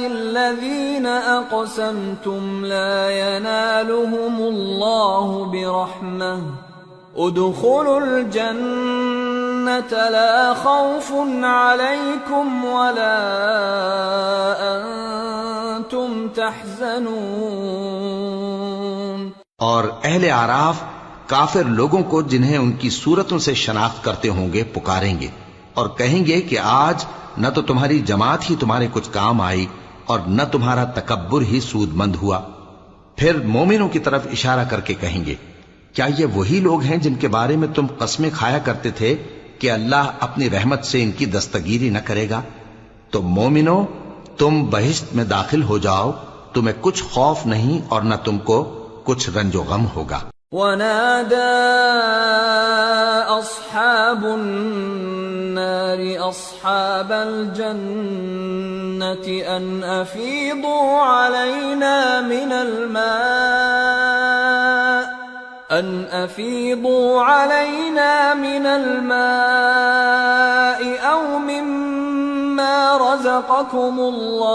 الَّذِينَ أَقْسَمْتُمْ لَا يَنَالُهُمُ اللَّهُ بِرَحْمَةٍ ادْخُلُوا الْجَنَّةَ لَا خَوْفٌ عَلَيْكُمْ وَلَا أَنْتُمْ تَحْزَنُونَ۔ اور اہل اعراف کافر لوگوں کو جنہیں ان کی صورتوں سے شناخت کرتے ہوں گے پکاریں گے اور کہیں گے کہ آج نہ تو تمہاری جماعت ہی تمہارے کچھ کام آئی اور نہ تمہارا تکبر ہی سود مند ہوا۔ پھر مومنوں کی طرف اشارہ کر کے کہیں گے کیا یہ وہی لوگ ہیں جن کے بارے میں تم قسمیں کھایا کرتے تھے کہ اللہ اپنی رحمت سے ان کی دستگیری نہ کرے گا؟ تو مومنوں، تم بہشت میں داخل ہو جاؤ، تمہیں کچھ خوف نہیں اور نہ تم کو کچھ رنج و غم ہوگا۔ ونادى أصحاب النار أصحاب الجنة أن أفيضوا علينا من الماء أو مما رزقكم الله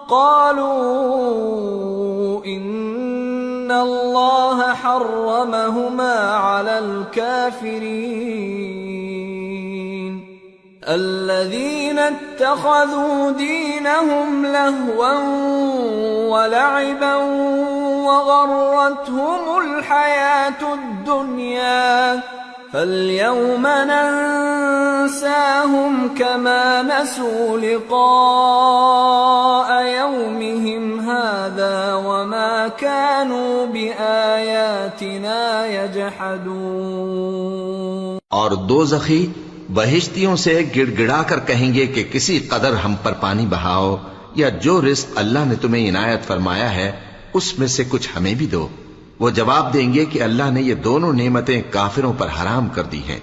قالوا إن الله حرمهما على الكافرين الذين اتخذوا دينهم لهوا ولعبا وغرتهم الحياة الدنيا فاليوم ننساهم كما نسوا لقاء يومهم هذا وما كانوا بآياتنا يجحدون. اور دوزخی بہشتیوں سے گڑ گڑا کر کہیں گے کہ کسی قدر ہم پر پانی بہاؤ یا جو رزق اللہ نے تمہیں عنایت فرمایا ہے اس میں سے کچھ ہمیں بھی دو. وہ جواب دیں گے کہ اللہ نے یہ دونوں نعمتیں کافروں پر حرام کر دی ہیں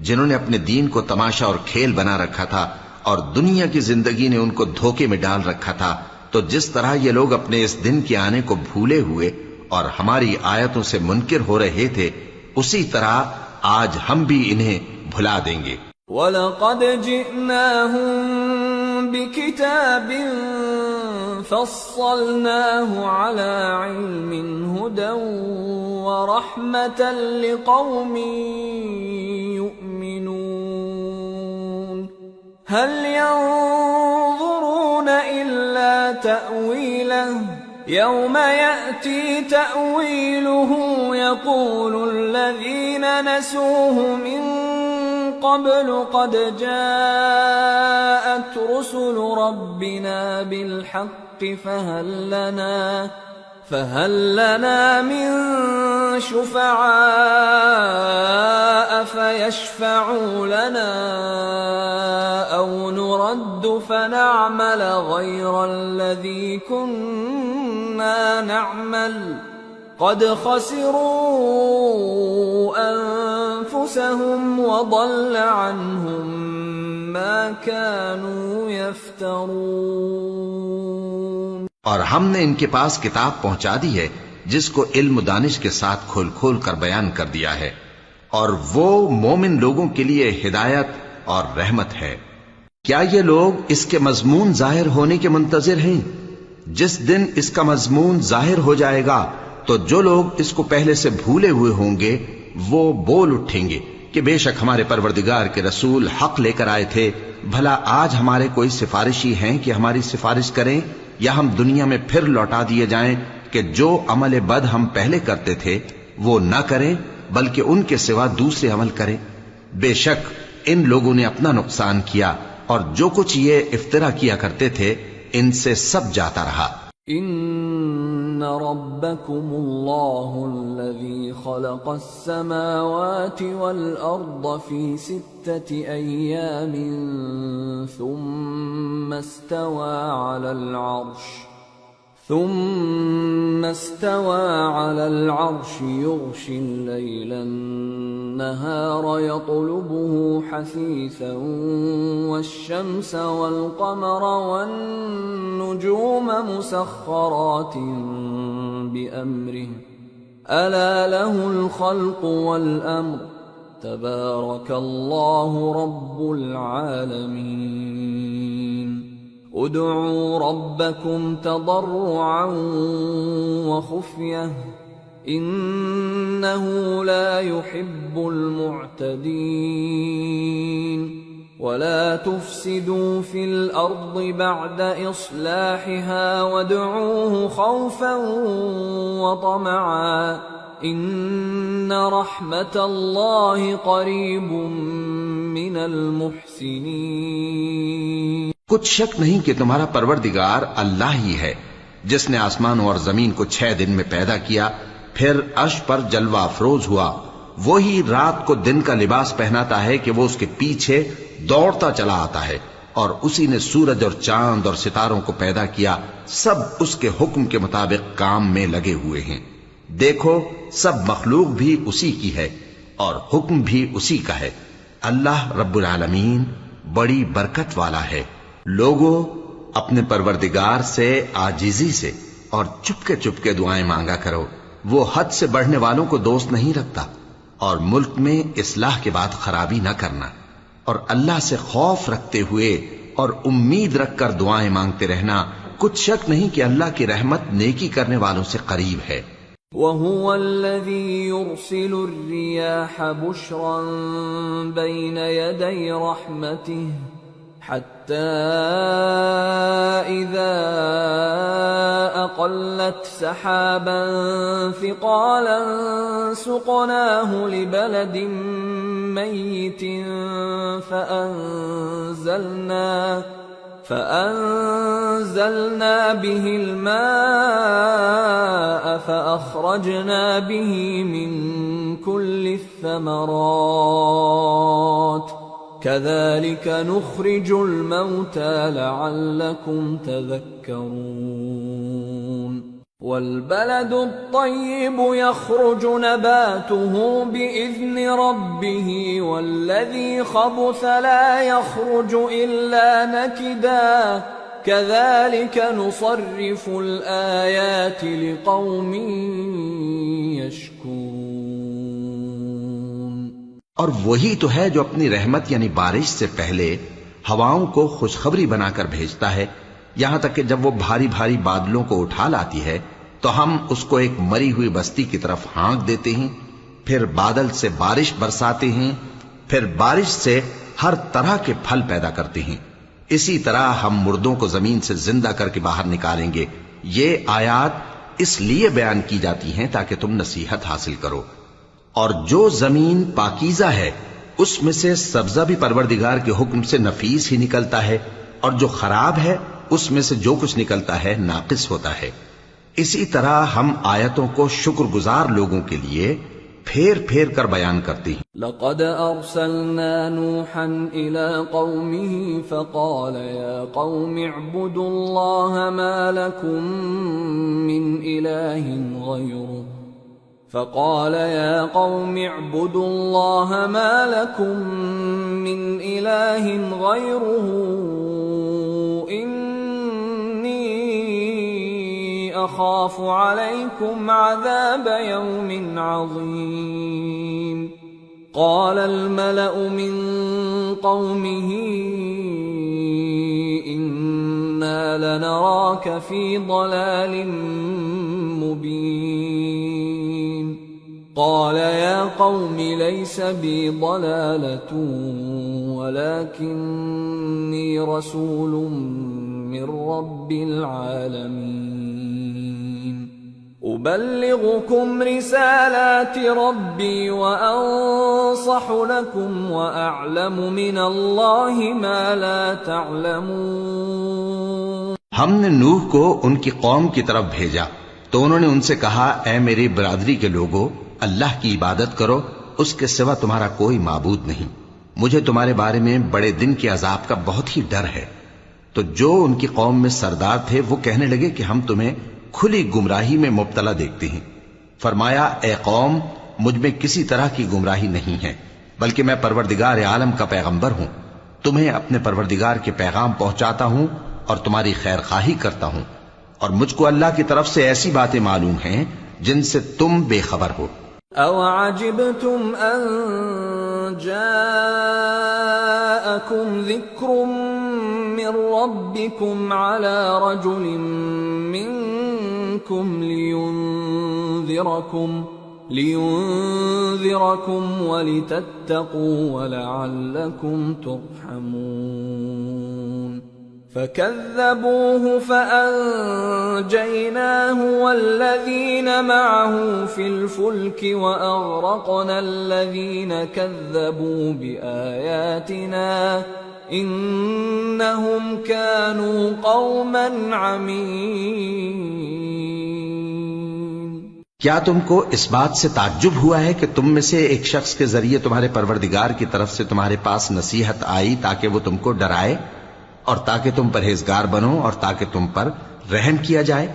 جنہوں نے اپنے دین کو تماشا اور کھیل بنا رکھا تھا اور دنیا کی زندگی نے ان کو دھوکے میں ڈال رکھا تھا. تو جس طرح یہ لوگ اپنے اس دن کے آنے کو بھولے ہوئے اور ہماری آیتوں سے منکر ہو رہے تھے اسی طرح آج ہم بھی انہیں بھلا دیں گے. وَلَقَدْ جِئْنَاهُمْ بِكِتَابٍ فَصَّلْنَاهُ عَلَى عِلْمٍ هُدًى وَرَحْمَةً لِقَوْمٍ يُؤْمِنُونَ هَلْ يَنظُرُونَ إِلَّا تَأْوِيلَهُ يَوْمَ يَأْتِي تَأْوِيلُهُ يَقُولُ الَّذِينَ نَسُوهُ مِن قبل قد جاءت رسل ربنا بالحق فهل لنا من شفعاء فيشفعوا لنا أو نرد فنعمل غير الذي كنا نعمل قد خسروا أنفسهم وضل عنهم ما كانوا يفترون. اور ہم نے ان کے پاس کتاب پہنچا دی ہے جس کو علم و دانش کے ساتھ کھول کھول کر بیان کر دیا ہے اور وہ مومن لوگوں کے لیے ہدایت اور رحمت ہے. کیا یہ لوگ اس کے مضمون ظاہر ہونے کے منتظر ہیں؟ جس دن اس کا مضمون ظاہر ہو جائے گا تو جو لوگ اس کو پہلے سے بھولے ہوئے ہوں گے وہ بول اٹھیں گے کہ بے شک ہمارے پروردگار کے رسول حق لے کر آئے تھے. بھلا آج ہمارے کوئی سفارشی ہیں کہ ہماری سفارش کریں یا ہم دنیا میں پھر لوٹا دیے جائیں کہ جو عمل بد ہم پہلے کرتے تھے وہ نہ کریں بلکہ ان کے سوا دوسرے عمل کریں. بے شک ان لوگوں نے اپنا نقصان کیا اور جو کچھ یہ افترا کیا کرتے تھے ان سے سب جاتا رہا. ان ربکم اللہ الذی خلق السماوات والارض فی 6 ایام ثم استوى على العرش يغشي الليل النهار يطلبه حثيثا والشمس والقمر والنجوم مسخرات بأمره ألا له الخلق والأمر تبارك الله رب العالمين. ادعوا ربكم تضرعا وخفية إنه لا يحب المعتدين. ولا تفسدوا في الأرض بعد إصلاحها وادعوه خوفا وطمعا إن رحمة الله قريب من المحسنين. کچھ شک نہیں کہ تمہارا پروردگار اللہ ہی ہے جس نے آسمانوں اور زمین کو 6 دن میں پیدا کیا پھر عرش پر جلوہ افروز ہوا. وہی رات کو دن کا لباس پہناتا ہے کہ وہ اس کے پیچھے دوڑتا چلا آتا ہے اور اسی نے سورج اور چاند اور ستاروں کو پیدا کیا، سب اس کے حکم کے مطابق کام میں لگے ہوئے ہیں۔ دیکھو سب مخلوق بھی اسی کی ہے اور حکم بھی اسی کا ہے۔ اللہ رب العالمین بڑی برکت والا ہے۔ لوگوں اپنے پروردگار سے عاجزی سے اور چپکے دعائیں مانگا کرو، وہ حد سے بڑھنے والوں کو دوست نہیں رکھتا، اور ملک میں اصلاح کے بعد خرابی نہ کرنا، اور اللہ سے خوف رکھتے ہوئے اور امید رکھ کر دعائیں مانگتے رہنا، کچھ شک نہیں کہ اللہ کی رحمت نیکی کرنے والوں سے قریب ہے۔ وَهُوَ الَّذِي يُرْسِلُ الرِّيَاحَ بُشْرًا بَيْنَ يَدَيْ رَحْمَتِهِ حَتَّى إِذَا أَقَلَّتْ سَحَابًا ثِقَالًا سُقْنَاهُ لِبَلَدٍ مَّيِّتٍ فأنزلنا به الماء فأخرجنا به من كل الثمرات كذلك نخرج الموتى لعلكم تذكرون والبلد الطيب يخرج نباته بإذن ربه والذي خبث لا يخرج إلا نكدا كذلك نصرف الآيات لقوم يشكرون۔ اور وہی تو ہے جو اپنی رحمت یعنی بارش سے پہلے ہواؤں کو خوشخبری بنا کر بھیجتا ہے، یہاں تک کہ جب وہ بھاری بھاری بادلوں کو اٹھا لاتی ہے تو ہم اس کو ایک مری ہوئی بستی کی طرف ہانک دیتے ہیں، پھر بادل سے بارش برساتے ہیں، پھر بارش سے ہر طرح کے پھل پیدا کرتے ہیں۔ اسی طرح ہم مردوں کو زمین سے زندہ کر کے باہر نکالیں گے۔ یہ آیات اس لیے بیان کی جاتی ہیں تاکہ تم نصیحت حاصل کرو۔ اور جو زمین پاکیزہ ہے اس میں سے سبزہ بھی پروردگار کے حکم سے نفیس ہی نکلتا ہے، اور جو خراب ہے اس میں سے جو کچھ نکلتا ہے ناقص ہوتا ہے۔ اسی طرح ہم آیتوں کو شکر گزار لوگوں کے لیے پھیر پھیر کر بیان کرتے ہیں۔ لقد ارسلنا نوحا الى قومه فقال يا قوم اعبدوا الله ما لكم من اله غيره فقال يا قوم اعبدوا الله ما لكم من اله غيره أخاف عليكم عذاب يوم عظيم قال الملأ من قومه إنا لنراك في ضلال مبين قال يا قوم ليس بي ضلالة ولكني رسول من رب العالمين أبلغكم رسالات ربي وأنصح لكم وأعلم من الله ما لا تعلمون۔ ہم نے نوح کو ان کی قوم کی طرف بھیجا تو انہوں نے ان سے کہا، اے میری برادری کے لوگو، اللہ کی عبادت کرو، اس کے سوا تمہارا کوئی معبود نہیں۔ مجھے تمہارے بارے میں بڑے دن کے عذاب کا بہت ہی ڈر ہے۔ تو جو ان کی قوم میں سردار تھے وہ کہنے لگے کہ ہم تمہیں کھلی گمراہی میں مبتلا دیکھتے ہیں۔ فرمایا، اے قوم، مجھ میں کسی طرح کی گمراہی نہیں ہے، بلکہ میں پروردگار عالم کا پیغمبر ہوں، تمہیں اپنے پروردگار کے پیغام پہنچاتا ہوں اور تمہاری خیر خواہی کرتا ہوں، اور مجھ کو اللہ کی طرف سے ایسی باتیں معلوم ہیں جن سے تم بے خبر ہو۔ أَوَعَجِبْتُمْ أَن جَاءَكُمْ ذِكْرٌ مِّن رَّبِّكُمْ عَلَى رَجُلٍ مِّنكُمْ لِيُنذِرَكُمْ وَلِتَتَّقُوا وَلَعَلَّكُمْ تُرْحَمُونَ فَكَذَّبُوهُ فَأَنجَيْنَاهُ وَالَّذِينَ مَعَهُ فِي الْفُلْكِ وَأَغْرَقْنَا الَّذِينَ كَذَّبُوا بِآيَاتِنَا إِنَّهُمْ كَانُوا قَوْمًا عَمِينَ۔ کیا تم کو اس بات سے تعجب ہوا ہے کہ تم میں سے ایک شخص کے ذریعے تمہارے پروردگار کی طرف سے تمہارے پاس نصیحت آئی تاکہ وہ تم کو ڈرائے؟ اور تاکہ تم پرہیزگار بنو اور تاکہ تم پر رحم کیا جائے.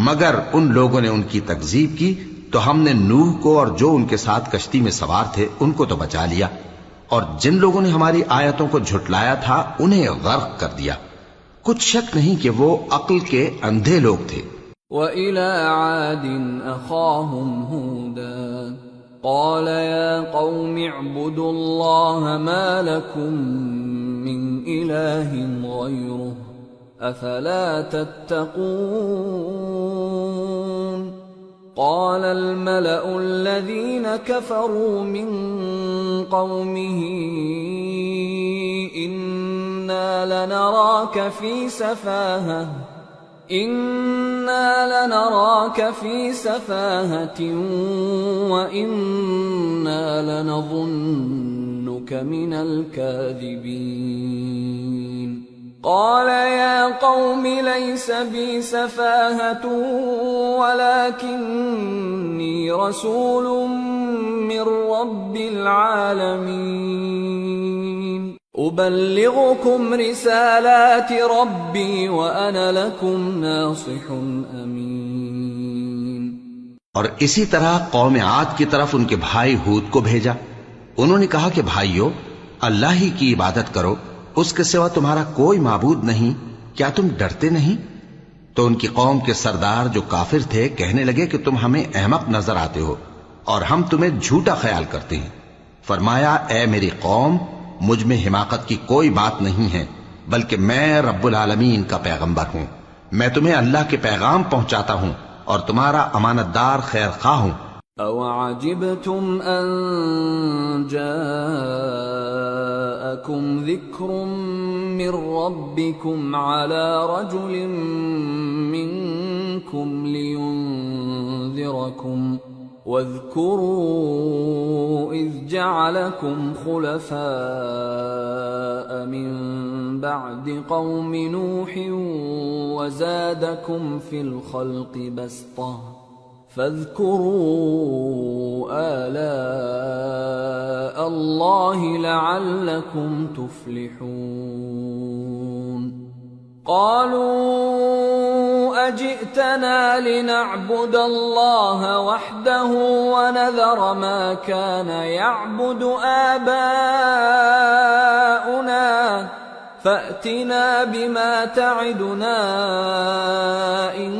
مگر ان لوگوں نے ان کی تکذیب کی تو ہم نے نوح کو اور جو ان کے ساتھ کشتی میں سوار تھے ان کو تو بچا لیا، اور جن لوگوں نے ہماری آیتوں کو جھٹلایا تھا انہیں غرق کر دیا. کچھ شک نہیں کہ وہ عقل کے اندھے لوگ تھے. وَإِلَىٰ عَادٍ أَخَاهُمْ هُودًا قَالَ يَا قَوْمِ اعْبُدُوا اللَّهَ مَا لَكُم مِّنْ إِلَٰهٍ غَيْرُهُ أَفَلَا تَتَّقُونَ. قال الملأ الذين كفروا من قومه إنا لنراك في سفاهة وإنا لنظنك من الكاذبين. قال يا قوم ليس بي سفاهة ولكني رسول من رب العالمين أبلغكم رسالات ربي وأنا لكم ناصح أمين. اور اسی طرح قوم عاد کی طرف ان کے بھائی ہود کو بھیجا. انہوں نے کہا کہ بھائیو، اللہ ہی کی عبادت کرو، اس کے سوا تمہارا کوئی معبود نہیں، کیا تم ڈرتے نہیں؟ تو ان کی قوم کے سردار جو کافر تھے کہنے لگے کہ تم ہمیں احمق نظر آتے ہو اور ہم تمہیں جھوٹا خیال کرتے ہیں. فرمایا اے میری قوم، مجھ میں حماقت کی کوئی بات نہیں ہے، بلکہ میں رب العالمین کا پیغمبر ہوں. میں تمہیں اللہ کے پیغام پہنچاتا ہوں اور تمہارا امانت دار خیر خواہ ہوں. أَوَعَجِبْتُمْ أَن جَاءَكُمْ ذِكْرٌ مِّن رَّبِّكُمْ عَلَى رَجُلٍ مِّنكُمْ لِيُنذِرَكُمْ واذكروا إذ جعلكم خلفاء من بعد قوم نوح وزادكم في الخلق بسطة فاذكروا آلاء الله لعلكم تفلحون. قالوا أجئتنا لنعبد الله وحده ونذر ما كان يعبد آباؤنا فأتنا بما تعدنا إن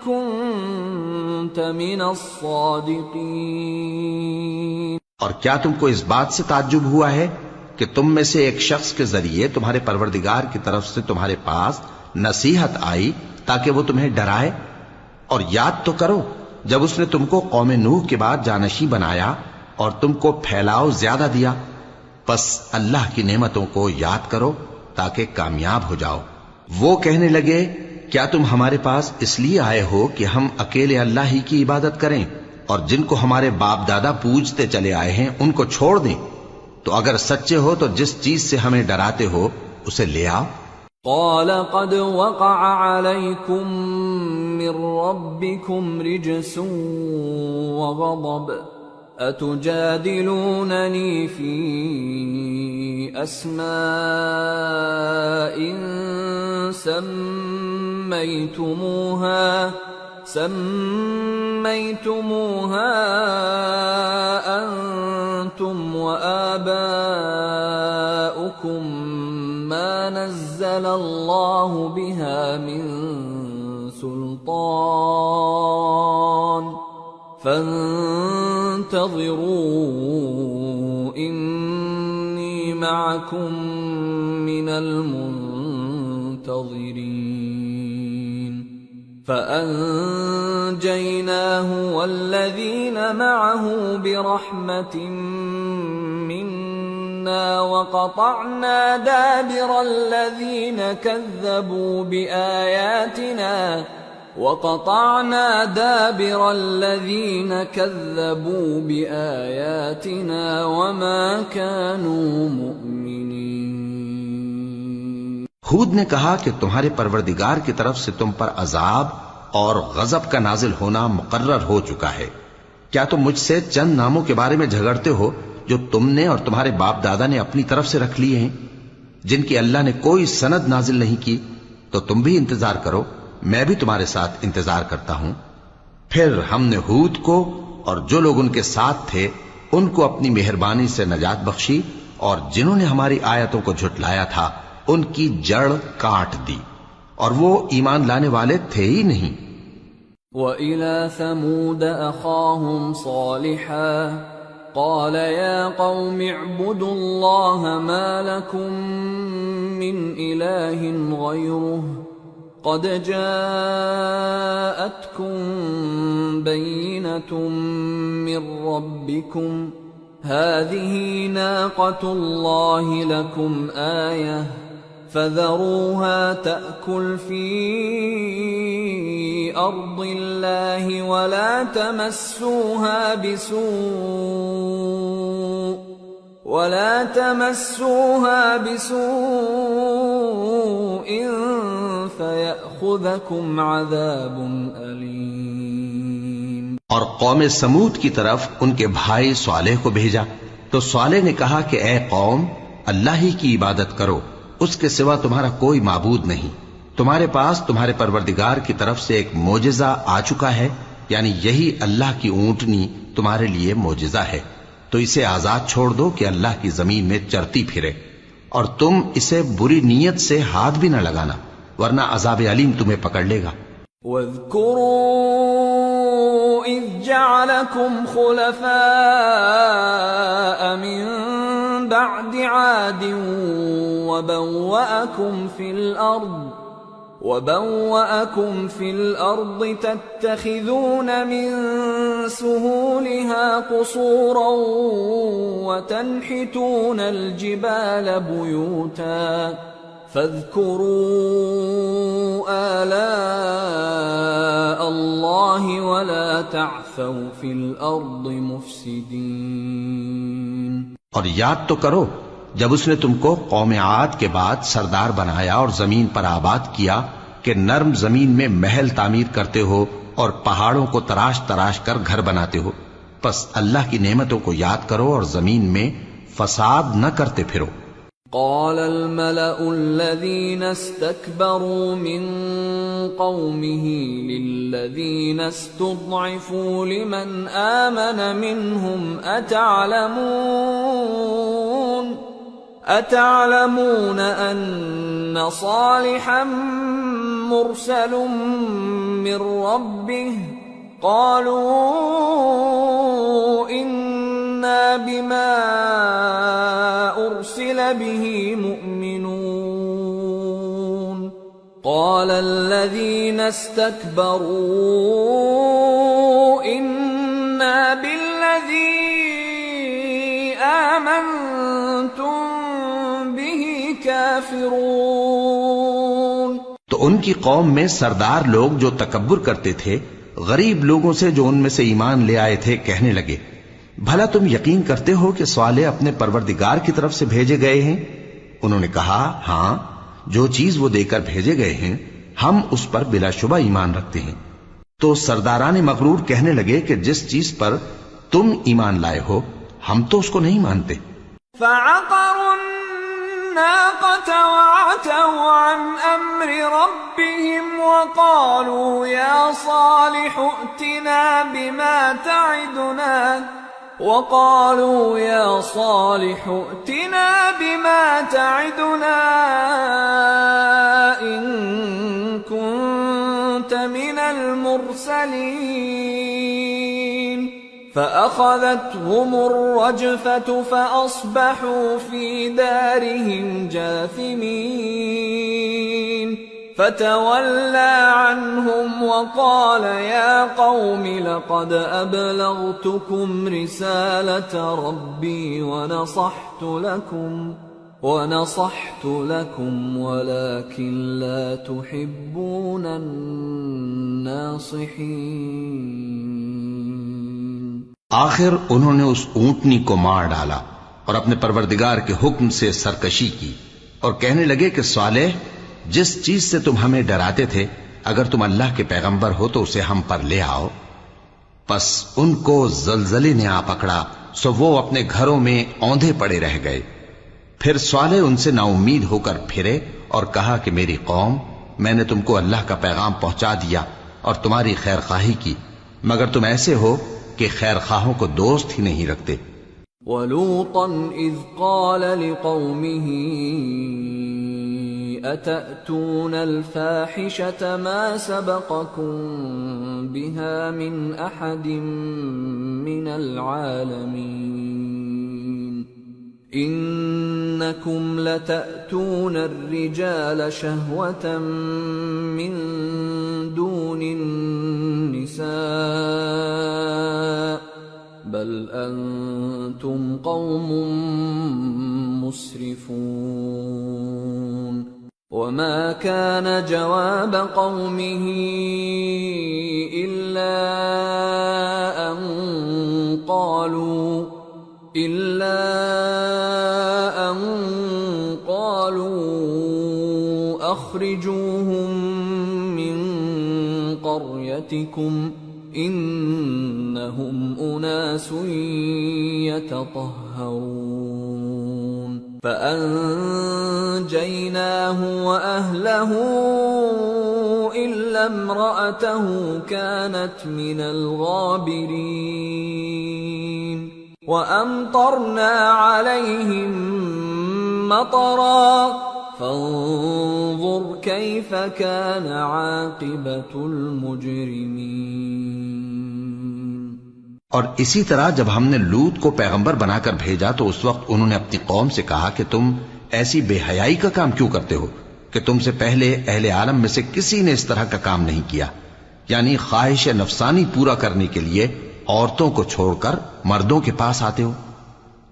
كنت من الصادقين. اور کیا تم کو اس بات سے تعجب ہوا ہے کہ تم میں سے ایک شخص کے ذریعے تمہارے پروردگار کی طرف سے تمہارے پاس نصیحت آئی تاکہ وہ تمہیں ڈرائے؟ اور یاد تو کرو جب اس نے تم کو قوم نوح کے بعد جانشین بنایا اور تم کو پھیلاؤ زیادہ دیا. پس اللہ کی نعمتوں کو یاد کرو تاکہ کامیاب ہو جاؤ. وہ کہنے لگے کیا تم ہمارے پاس اس لیے آئے ہو کہ ہم اکیلے اللہ ہی کی عبادت کریں اور جن کو ہمارے باپ دادا پوجتے چلے آئے ہیں ان کو چھوڑ دیں؟ تو اگر سچے ہو تو جس چیز سے ہمیں ڈراتے ہو اسے لے آؤ. قال قد وقع عليكم من ربكم رجس وغضب أتجادلونني في أسماء سميتموها أنتم وآباؤكم ما نزل الله بها من سلطان فانتظروا إني معكم من المنتظرين. فأنجيناه والذين معه برحمة منا وقطعنا دابر الذين كذبوا بآياتنا وما كانوا مؤمنين. ہود نے کہا کہ تمہارے پروردگار کی طرف سے تم پر عذاب اور غضب کا نازل ہونا مقرر ہو چکا ہے. کیا تم مجھ سے چند ناموں کے بارے میں جھگڑتے ہو جو تم نے اور تمہارے باپ دادا نے اپنی طرف سے رکھ لیے ہیں؟ جن کی اللہ نے کوئی سند نازل نہیں کی، تو تم بھی انتظار کرو، میں بھی تمہارے ساتھ انتظار کرتا ہوں۔ پھر ہم نے ہود کو اور جو لوگ ان کے ساتھ تھے ان کو اپنی مہربانی سے نجات بخشی، اور جنہوں نے ہماری آیتوں کو جھٹلایا تھا ان کی جڑ کاٹ دی، اور وہ ایمان لانے والے تھے ہی نہیں۔ وَإِلَى ثَمُودَ أَخَاهُمْ صَالِحًا قَالَ يَا قَوْمِ اعْبُدُوا اللَّهَ مَا لَكُمْ مِنْ إِلَٰهٍ غَيْرُهُ قَدْ جَاءَتْكُمْ بَيِّنَةٌ مِّن رَّبِّكُمْ هَٰذِهِ نَاقَةُ اللَّهِ لَكُمْ آيَةً فَذَرُوهَا تَأْكُلْ فِي أَرْضِ اللَّهِ وَلَا تَمَسُّوهَا بِسُوءٍ فَيَأْخُذَكُمْ عَذَابٌ أَلِيمٌ۔ اور قوم سمود کی طرف ان کے بھائی صالح کو بھیجا، تو صالح نے کہا کہ اے قوم، اللہ ہی کی عبادت کرو، اس کے سوا تمہارا کوئی معبود نہیں۔ تمہارے پاس تمہارے پروردگار کی طرف سے ایک معجزہ آ چکا ہے، یعنی یہی اللہ کی اونٹنی تمہارے لیے معجزہ ہے، تو اسے آزاد چھوڑ دو کہ اللہ کی زمین میں چرتی پھرے، اور تم اسے بری نیت سے ہاتھ بھی نہ لگانا، ورنہ عذاب علیم تمہیں پکڑ لے گا۔ وَاذْكُرُوا إِذْ جَعَلَكُمْ خُلَفَاءَ مِن بَعْدِ عَادٍ وَبَوَّأَكُمْ فِي الْأَرْضِ تَتَّخِذُونَ مِن سُهُولِهَا قُصُورًا وَتَنْحِتُونَ الْجِبَالَ بُيُوتًا فَاذْكُرُوا آلَاءَ اللَّهِ وَلَا تَعْثَوْا فِي الْأَرْضِ مُفْسِدِينَ۔ اور یاد تو کرو جب اس نے تم کو قوم عاد کے بعد سردار بنایا اور زمین پر آباد کیا کہ نرم زمین میں محل تعمیر کرتے ہو اور پہاڑوں کو تراش تراش کر گھر بناتے ہو، پس اللہ کی نعمتوں کو یاد کرو اور زمین میں فساد نہ کرتے پھرو۔ قال الملأ الذين استكبروا من قومه للذين استضعفوا لمن آمن منهم أتعلمون أن صالحا مرسل من ربه قالوا إنا بما أرسل به مؤمنون قال الذين استكبروا إنا بالذي آمنتم به كافرون۔ تو ان کی قوم میں سردار لوگ جو تکبر کرتے تھے غریب لوگوں سے جو ان میں سے ایمان لے آئے تھے کہنے لگے، بھلا تم یقین کرتے ہو کہ صالح اپنے پروردگار کی طرف سے بھیجے گئے ہیں؟ انہوں نے کہا ہاں، جو چیز وہ دے کر بھیجے گئے ہیں ہم اس پر بلا شبہ ایمان رکھتے ہیں۔ تو سرداران مغرور کہنے لگے کہ جس چیز پر تم ایمان لائے ہو ہم تو اس کو نہیں مانتے۔ فعقروا الناقة وعتوا عن أمر ربهم وقالوا يا صالح ائتنا بما تعدنا إن كنت من المرسلين فأخذتهم الرجفة فأصبحوا في دارهم جاثمين فتولى عنهم وقال يا قوم لقد أبلغتكم رسالة ربي ونصحت لكم ولكن لا تحبون الناصحين۔ آخر انہوں نے اس اونٹنی کو مار ڈالا اور اپنے پروردگار کے حکم سے سرکشی کی اور کہنے لگے کہ صالح جس چیز سے تم ہمیں ڈراتے تھے اگر تم اللہ کے پیغمبر ہو تو اسے ہم پر لے آؤ۔ پس ان کو زلزلے نے آ پکڑا، سو وہ اپنے گھروں میں اوندھے پڑے رہ گئے۔ پھر صالح ان سے نا امید ہو کر پھرے اور کہا کہ میری قوم، میں نے تم کو اللہ کا پیغام پہنچا دیا اور تمہاری خیر خواہی کی، مگر تم ایسے ہو کہ خیر خواہوں کو دوست ہی نہیں رکھتے۔ وَلُوطًا إِذْ قَالَ لِقَوْمِهِ أَتَأْتُونَ الْفَاحِشَةَ مَا سَبَقَكُم بِهَا مِنْ أَحَدٍ مِّنَ الْعَالَمِينَ إِنَّكُمْ لَتَأْتُونَ الرِّجَالَ شَهْوَةً مِّن دُونِ النِّسَاءِ بل انتم قوم مسرفون وما كان جواب قومه الا ان قالوا اخرجوهم من قريتكم انہم اناس یتطہرون فانجیناہ واہلہ الا امرأتہ کانت من الغابرین وامطرنا علیہم مطرا فانظر کیف کان عاقبۃ المجرمین۔ اور اسی طرح جب ہم نے لوط کو پیغمبر بنا کر بھیجا تو اس وقت انہوں نے اپنی قوم سے کہا کہ تم ایسی بے حیائی کا کام کیوں کرتے ہو کہ تم سے پہلے اہل عالم میں سے کسی نے اس طرح کا کام نہیں کیا، یعنی خواہش نفسانی پورا کرنے کے لیے عورتوں کو چھوڑ کر مردوں کے پاس آتے ہو۔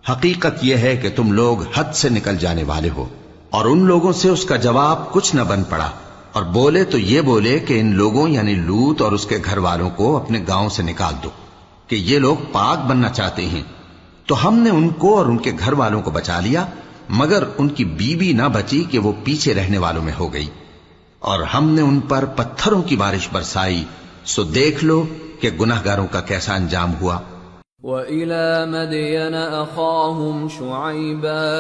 حقیقت یہ ہے کہ تم لوگ حد سے نکل جانے والے ہو۔ اور ان لوگوں سے اس کا جواب کچھ نہ بن پڑا، اور بولے تو یہ بولے کہ ان لوگوں یعنی لوط اور اس کے گھر والوں کو اپنے گاؤں سے نکال دو کہ یہ لوگ پاک بننا چاہتے ہیں۔ تو ہم نے ان کو اور ان کے گھر والوں کو بچا لیا، مگر ان کی بیوی نہ بچی کہ وہ پیچھے رہنے والوں میں ہو گئی، اور ہم نے ان پر پتھروں کی بارش برسائی، سو دیکھ لو کہ گناہگاروں کا کیسا انجام ہوا۔ وَإِلَى مَدْيَنَ أَخَاهُمْ شُعَيْبًا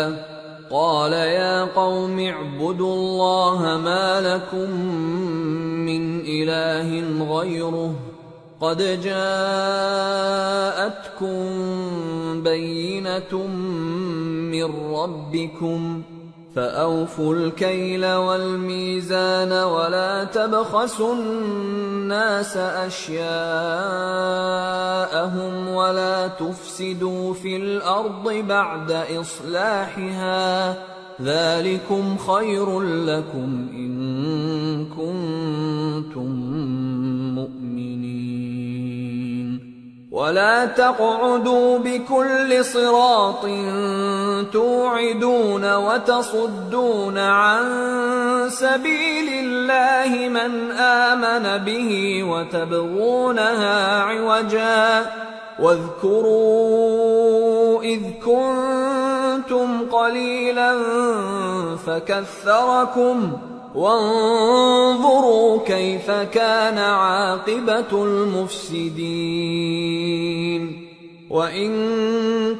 قال يا قوم اعبدوا الله ما لكم من إله غيره قد جاءتكم بينة من ربكم فأوفوا الكيل والميزان ولا تبخسوا الناس أشياءهم ولا تفسدوا في الأرض بعد إصلاحها ذلكم خير لكم إن كنتم مؤمنين ولا تقعدوا بكل صراط توعدون وتصدون عن سبيل الله من آمن به وتبغونها عوجا واذكروا إذ كنتم قليلا فكثركم وانظروا كيف كان عاقبة المفسدين وإن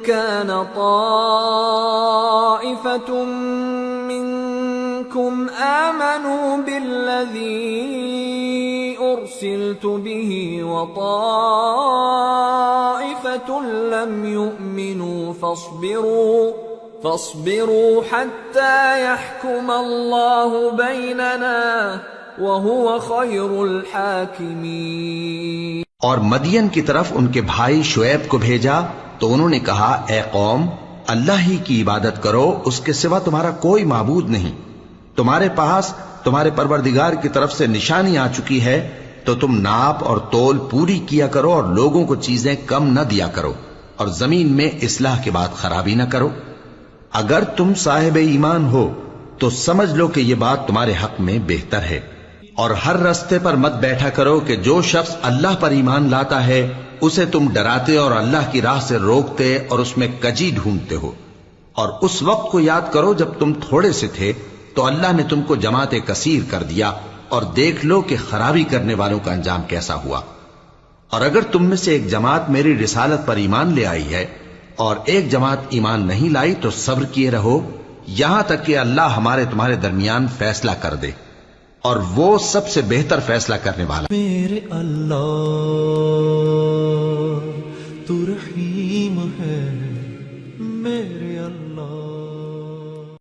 كان طائفة منكم آمنوا بالذي أرسلت به وطائفة لم يؤمنوا فاصبروا حتى يحكم الله بيننا وهو خير الحاكمين۔ اور مدین کی طرف ان کے بھائی شعیب کو بھیجا تو انہوں نے کہا اے قوم اللہ ہی کی عبادت کرو، اس کے سوا تمہارا کوئی معبود نہیں، تمہارے پاس تمہارے پروردگار کی طرف سے نشانی آ چکی ہے تو تم ناپ اور تول پوری کیا کرو اور لوگوں کو چیزیں کم نہ دیا کرو اور زمین میں اصلاح کے بعد خرابی نہ کرو۔ اگر تم صاحب ایمان ہو تو سمجھ لو کہ یہ بات تمہارے حق میں بہتر ہے، اور ہر رستے پر مت بیٹھا کرو کہ جو شخص اللہ پر ایمان لاتا ہے اسے تم ڈراتے اور اللہ کی راہ سے روکتے اور اس میں کجی ڈھونڈتے ہو۔ اور اس وقت کو یاد کرو جب تم تھوڑے سے تھے تو اللہ نے تم کو جماعت کثیر کر دیا، اور دیکھ لو کہ خرابی کرنے والوں کا انجام کیسا ہوا۔ اور اگر تم میں سے ایک جماعت میری رسالت پر ایمان لے آئی ہے اور ایک جماعت ایمان نہیں لائی تو صبر کیے رہو یہاں تک کہ اللہ ہمارے تمہارے درمیان فیصلہ کر دے، اور وہ سب سے بہتر فیصلہ کرنے والا۔ میرے اللہ